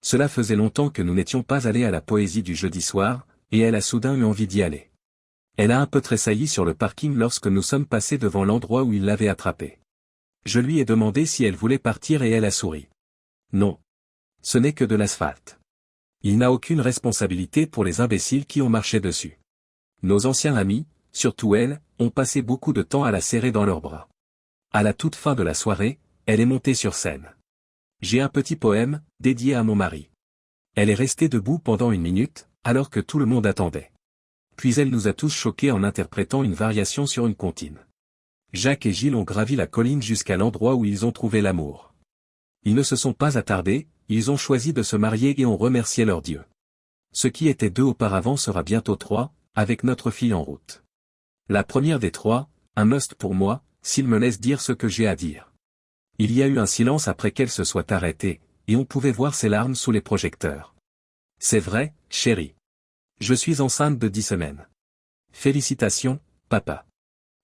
Cela faisait longtemps que nous n'étions pas allés à la poésie du jeudi soir, et elle a soudain eu envie d'y aller. Elle a un peu tressailli sur le parking lorsque nous sommes passés devant l'endroit où il l'avait attrapée. Je lui ai demandé si elle voulait partir et elle a souri. Non. Ce n'est que de l'asphalte. Il n'a aucune responsabilité pour les imbéciles qui ont marché dessus. Nos anciens amis, surtout elle, ont passé beaucoup de temps à la serrer dans leurs bras. À la toute fin de la soirée, elle est montée sur scène. J'ai un petit poème, dédié à mon mari. Elle est restée debout pendant 1 minute, alors que tout le monde attendait. Puis elle nous a tous choqués en interprétant une variation sur une comptine. Jacques et Gilles ont gravi la colline jusqu'à l'endroit où ils ont trouvé l'amour. Ils ne se sont pas attardés, ils ont choisi de se marier et ont remercié leur Dieu. Ce qui était 2 auparavant sera bientôt 3, avec notre fille en route. La première des 3, un must pour moi, s'il me laisse dire ce que j'ai à dire. Il y a eu un silence après qu'elle se soit arrêtée, et on pouvait voir ses larmes sous les projecteurs. C'est vrai, chérie. Je suis enceinte de 10 semaines. Félicitations, papa.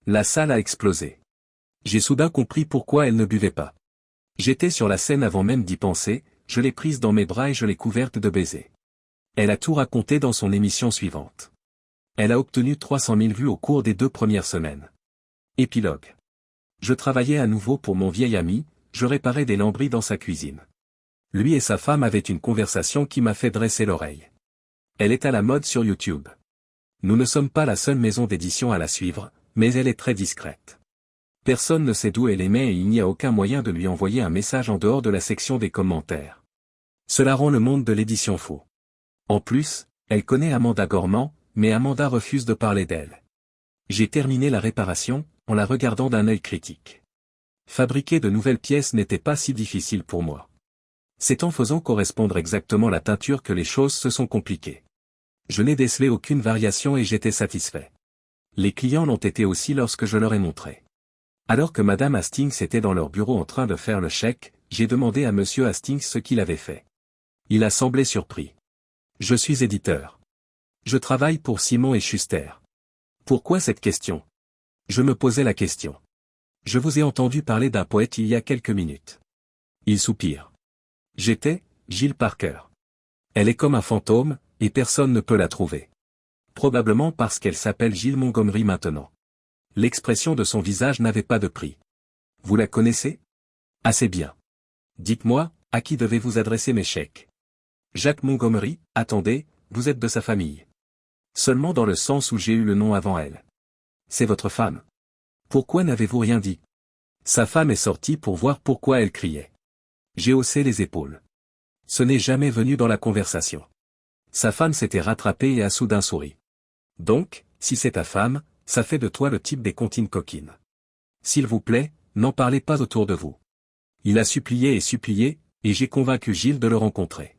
La salle a explosé. J'ai soudain compris pourquoi elle ne buvait pas. J'étais sur la scène avant même d'y penser, je l'ai prise dans mes bras et je l'ai couverte de baisers. Elle a tout raconté dans son émission suivante. Elle a obtenu 300 000 vues au cours des 2 premières semaines. Épilogue. Je travaillais à nouveau pour mon vieil ami, je réparais des lambris dans sa cuisine. Lui et sa femme avaient une conversation qui m'a fait dresser l'oreille. Elle est à la mode sur YouTube. Nous ne sommes pas la seule maison d'édition à la suivre, mais elle est très discrète. Personne ne sait d'où elle émet et il n'y a aucun moyen de lui envoyer un message en dehors de la section des commentaires. Cela rend le monde de l'édition faux. En plus, elle connaît Amanda Gormand, mais Amanda refuse de parler d'elle. J'ai terminé la réparation, en la regardant d'un œil critique. Fabriquer de nouvelles pièces n'était pas si difficile pour moi. C'est en faisant correspondre exactement la teinture que les choses se sont compliquées. Je n'ai décelé aucune variation et j'étais satisfait. Les clients l'ont été aussi lorsque je leur ai montré. Alors que Madame Hastings était dans leur bureau en train de faire le chèque, j'ai demandé à Monsieur Hastings ce qu'il avait fait. Il a semblé surpris. Je suis éditeur. Je travaille pour Simon & Schuster. Pourquoi cette question? Je me posais la question. Je vous ai entendu parler d'un poète il y a quelques minutes. Il soupire. J'étais, Gilles Parker. Elle est comme un fantôme, et personne ne peut la trouver. Probablement parce qu'elle s'appelle Gilles Montgomery maintenant. L'expression de son visage n'avait pas de prix. Vous la connaissez? Assez bien. Dites-moi, à qui devez-vous adresser mes chèques? Jacques Montgomery, attendez, vous êtes de sa famille. Seulement dans le sens où j'ai eu le nom avant elle. C'est votre femme. Pourquoi n'avez-vous rien dit? Sa femme est sortie pour voir pourquoi elle criait. J'ai haussé les épaules. Ce n'est jamais venu dans la conversation. Sa femme s'était rattrapée et a soudain souri. Donc, si c'est ta femme, ça fait de toi le type des comptines coquines. S'il vous plaît, n'en parlez pas autour de vous. Il a supplié, et j'ai convaincu Gilles de le rencontrer.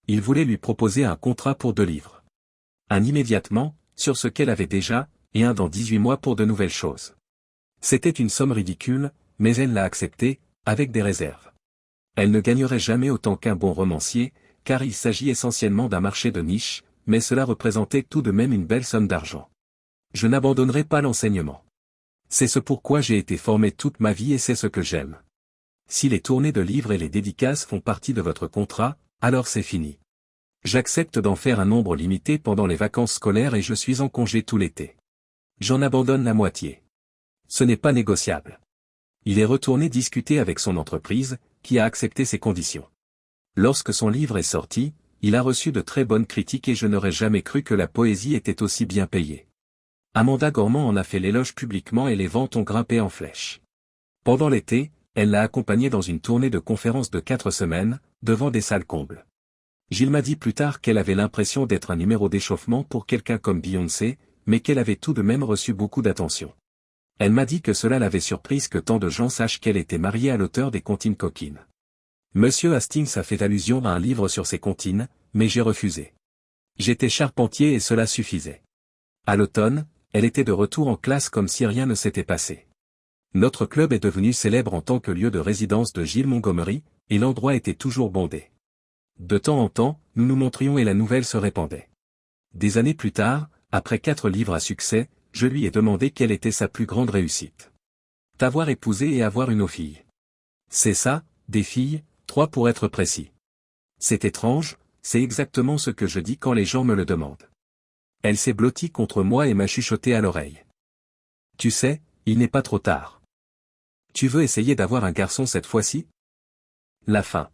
Il voulait lui proposer un contrat pour 2 livres. Un immédiatement, sur ce qu'elle avait déjà, et un dans 18 mois pour de nouvelles choses. C'était une somme ridicule, mais elle l'a accepté, avec des réserves. Elle ne gagnerait jamais autant qu'un bon romancier, car il s'agit essentiellement d'un marché de niche, mais cela représentait tout de même une belle somme d'argent. Je n'abandonnerai pas l'enseignement. C'est ce pourquoi j'ai été formé toute ma vie et c'est ce que j'aime. Si les tournées de livres et les dédicaces font partie de votre contrat, alors c'est fini. J'accepte d'en faire un nombre limité pendant les vacances scolaires et je suis en congé tout l'été. J'en abandonne la moitié. Ce n'est pas négociable. Il est retourné discuter avec son entreprise, qui a accepté ses conditions. Lorsque son livre est sorti, il a reçu de très bonnes critiques et je n'aurais jamais cru que la poésie était aussi bien payée. Amanda Gormand en a fait l'éloge publiquement et les ventes ont grimpé en flèche. Pendant l'été, elle l'a accompagné dans une tournée de conférences de 4 semaines, devant des salles combles. Gilles m'a dit plus tard qu'elle avait l'impression d'être un numéro d'échauffement pour quelqu'un comme Beyoncé, mais qu'elle avait tout de même reçu beaucoup d'attention. Elle m'a dit que cela l'avait surprise que tant de gens sachent qu'elle était mariée à l'auteur des Comptines coquines. Monsieur Hastings a fait allusion à un livre sur ses comptines, mais j'ai refusé. J'étais charpentier et cela suffisait. À l'automne, elle était de retour en classe comme si rien ne s'était passé. Notre club est devenu célèbre en tant que lieu de résidence de Gilles Montgomery, et l'endroit était toujours bondé. De temps en temps, nous nous montrions et la nouvelle se répandait. Des années plus tard, après 4 livres à succès, je lui ai demandé quelle était sa plus grande réussite. T'avoir épousé et avoir une fille. C'est ça, des filles, 3 pour être précis. C'est étrange, c'est exactement ce que je dis quand les gens me le demandent. Elle s'est blottie contre moi et m'a chuchoté à l'oreille. Tu sais, il n'est pas trop tard. Tu veux essayer d'avoir un garçon cette fois-ci? La fin.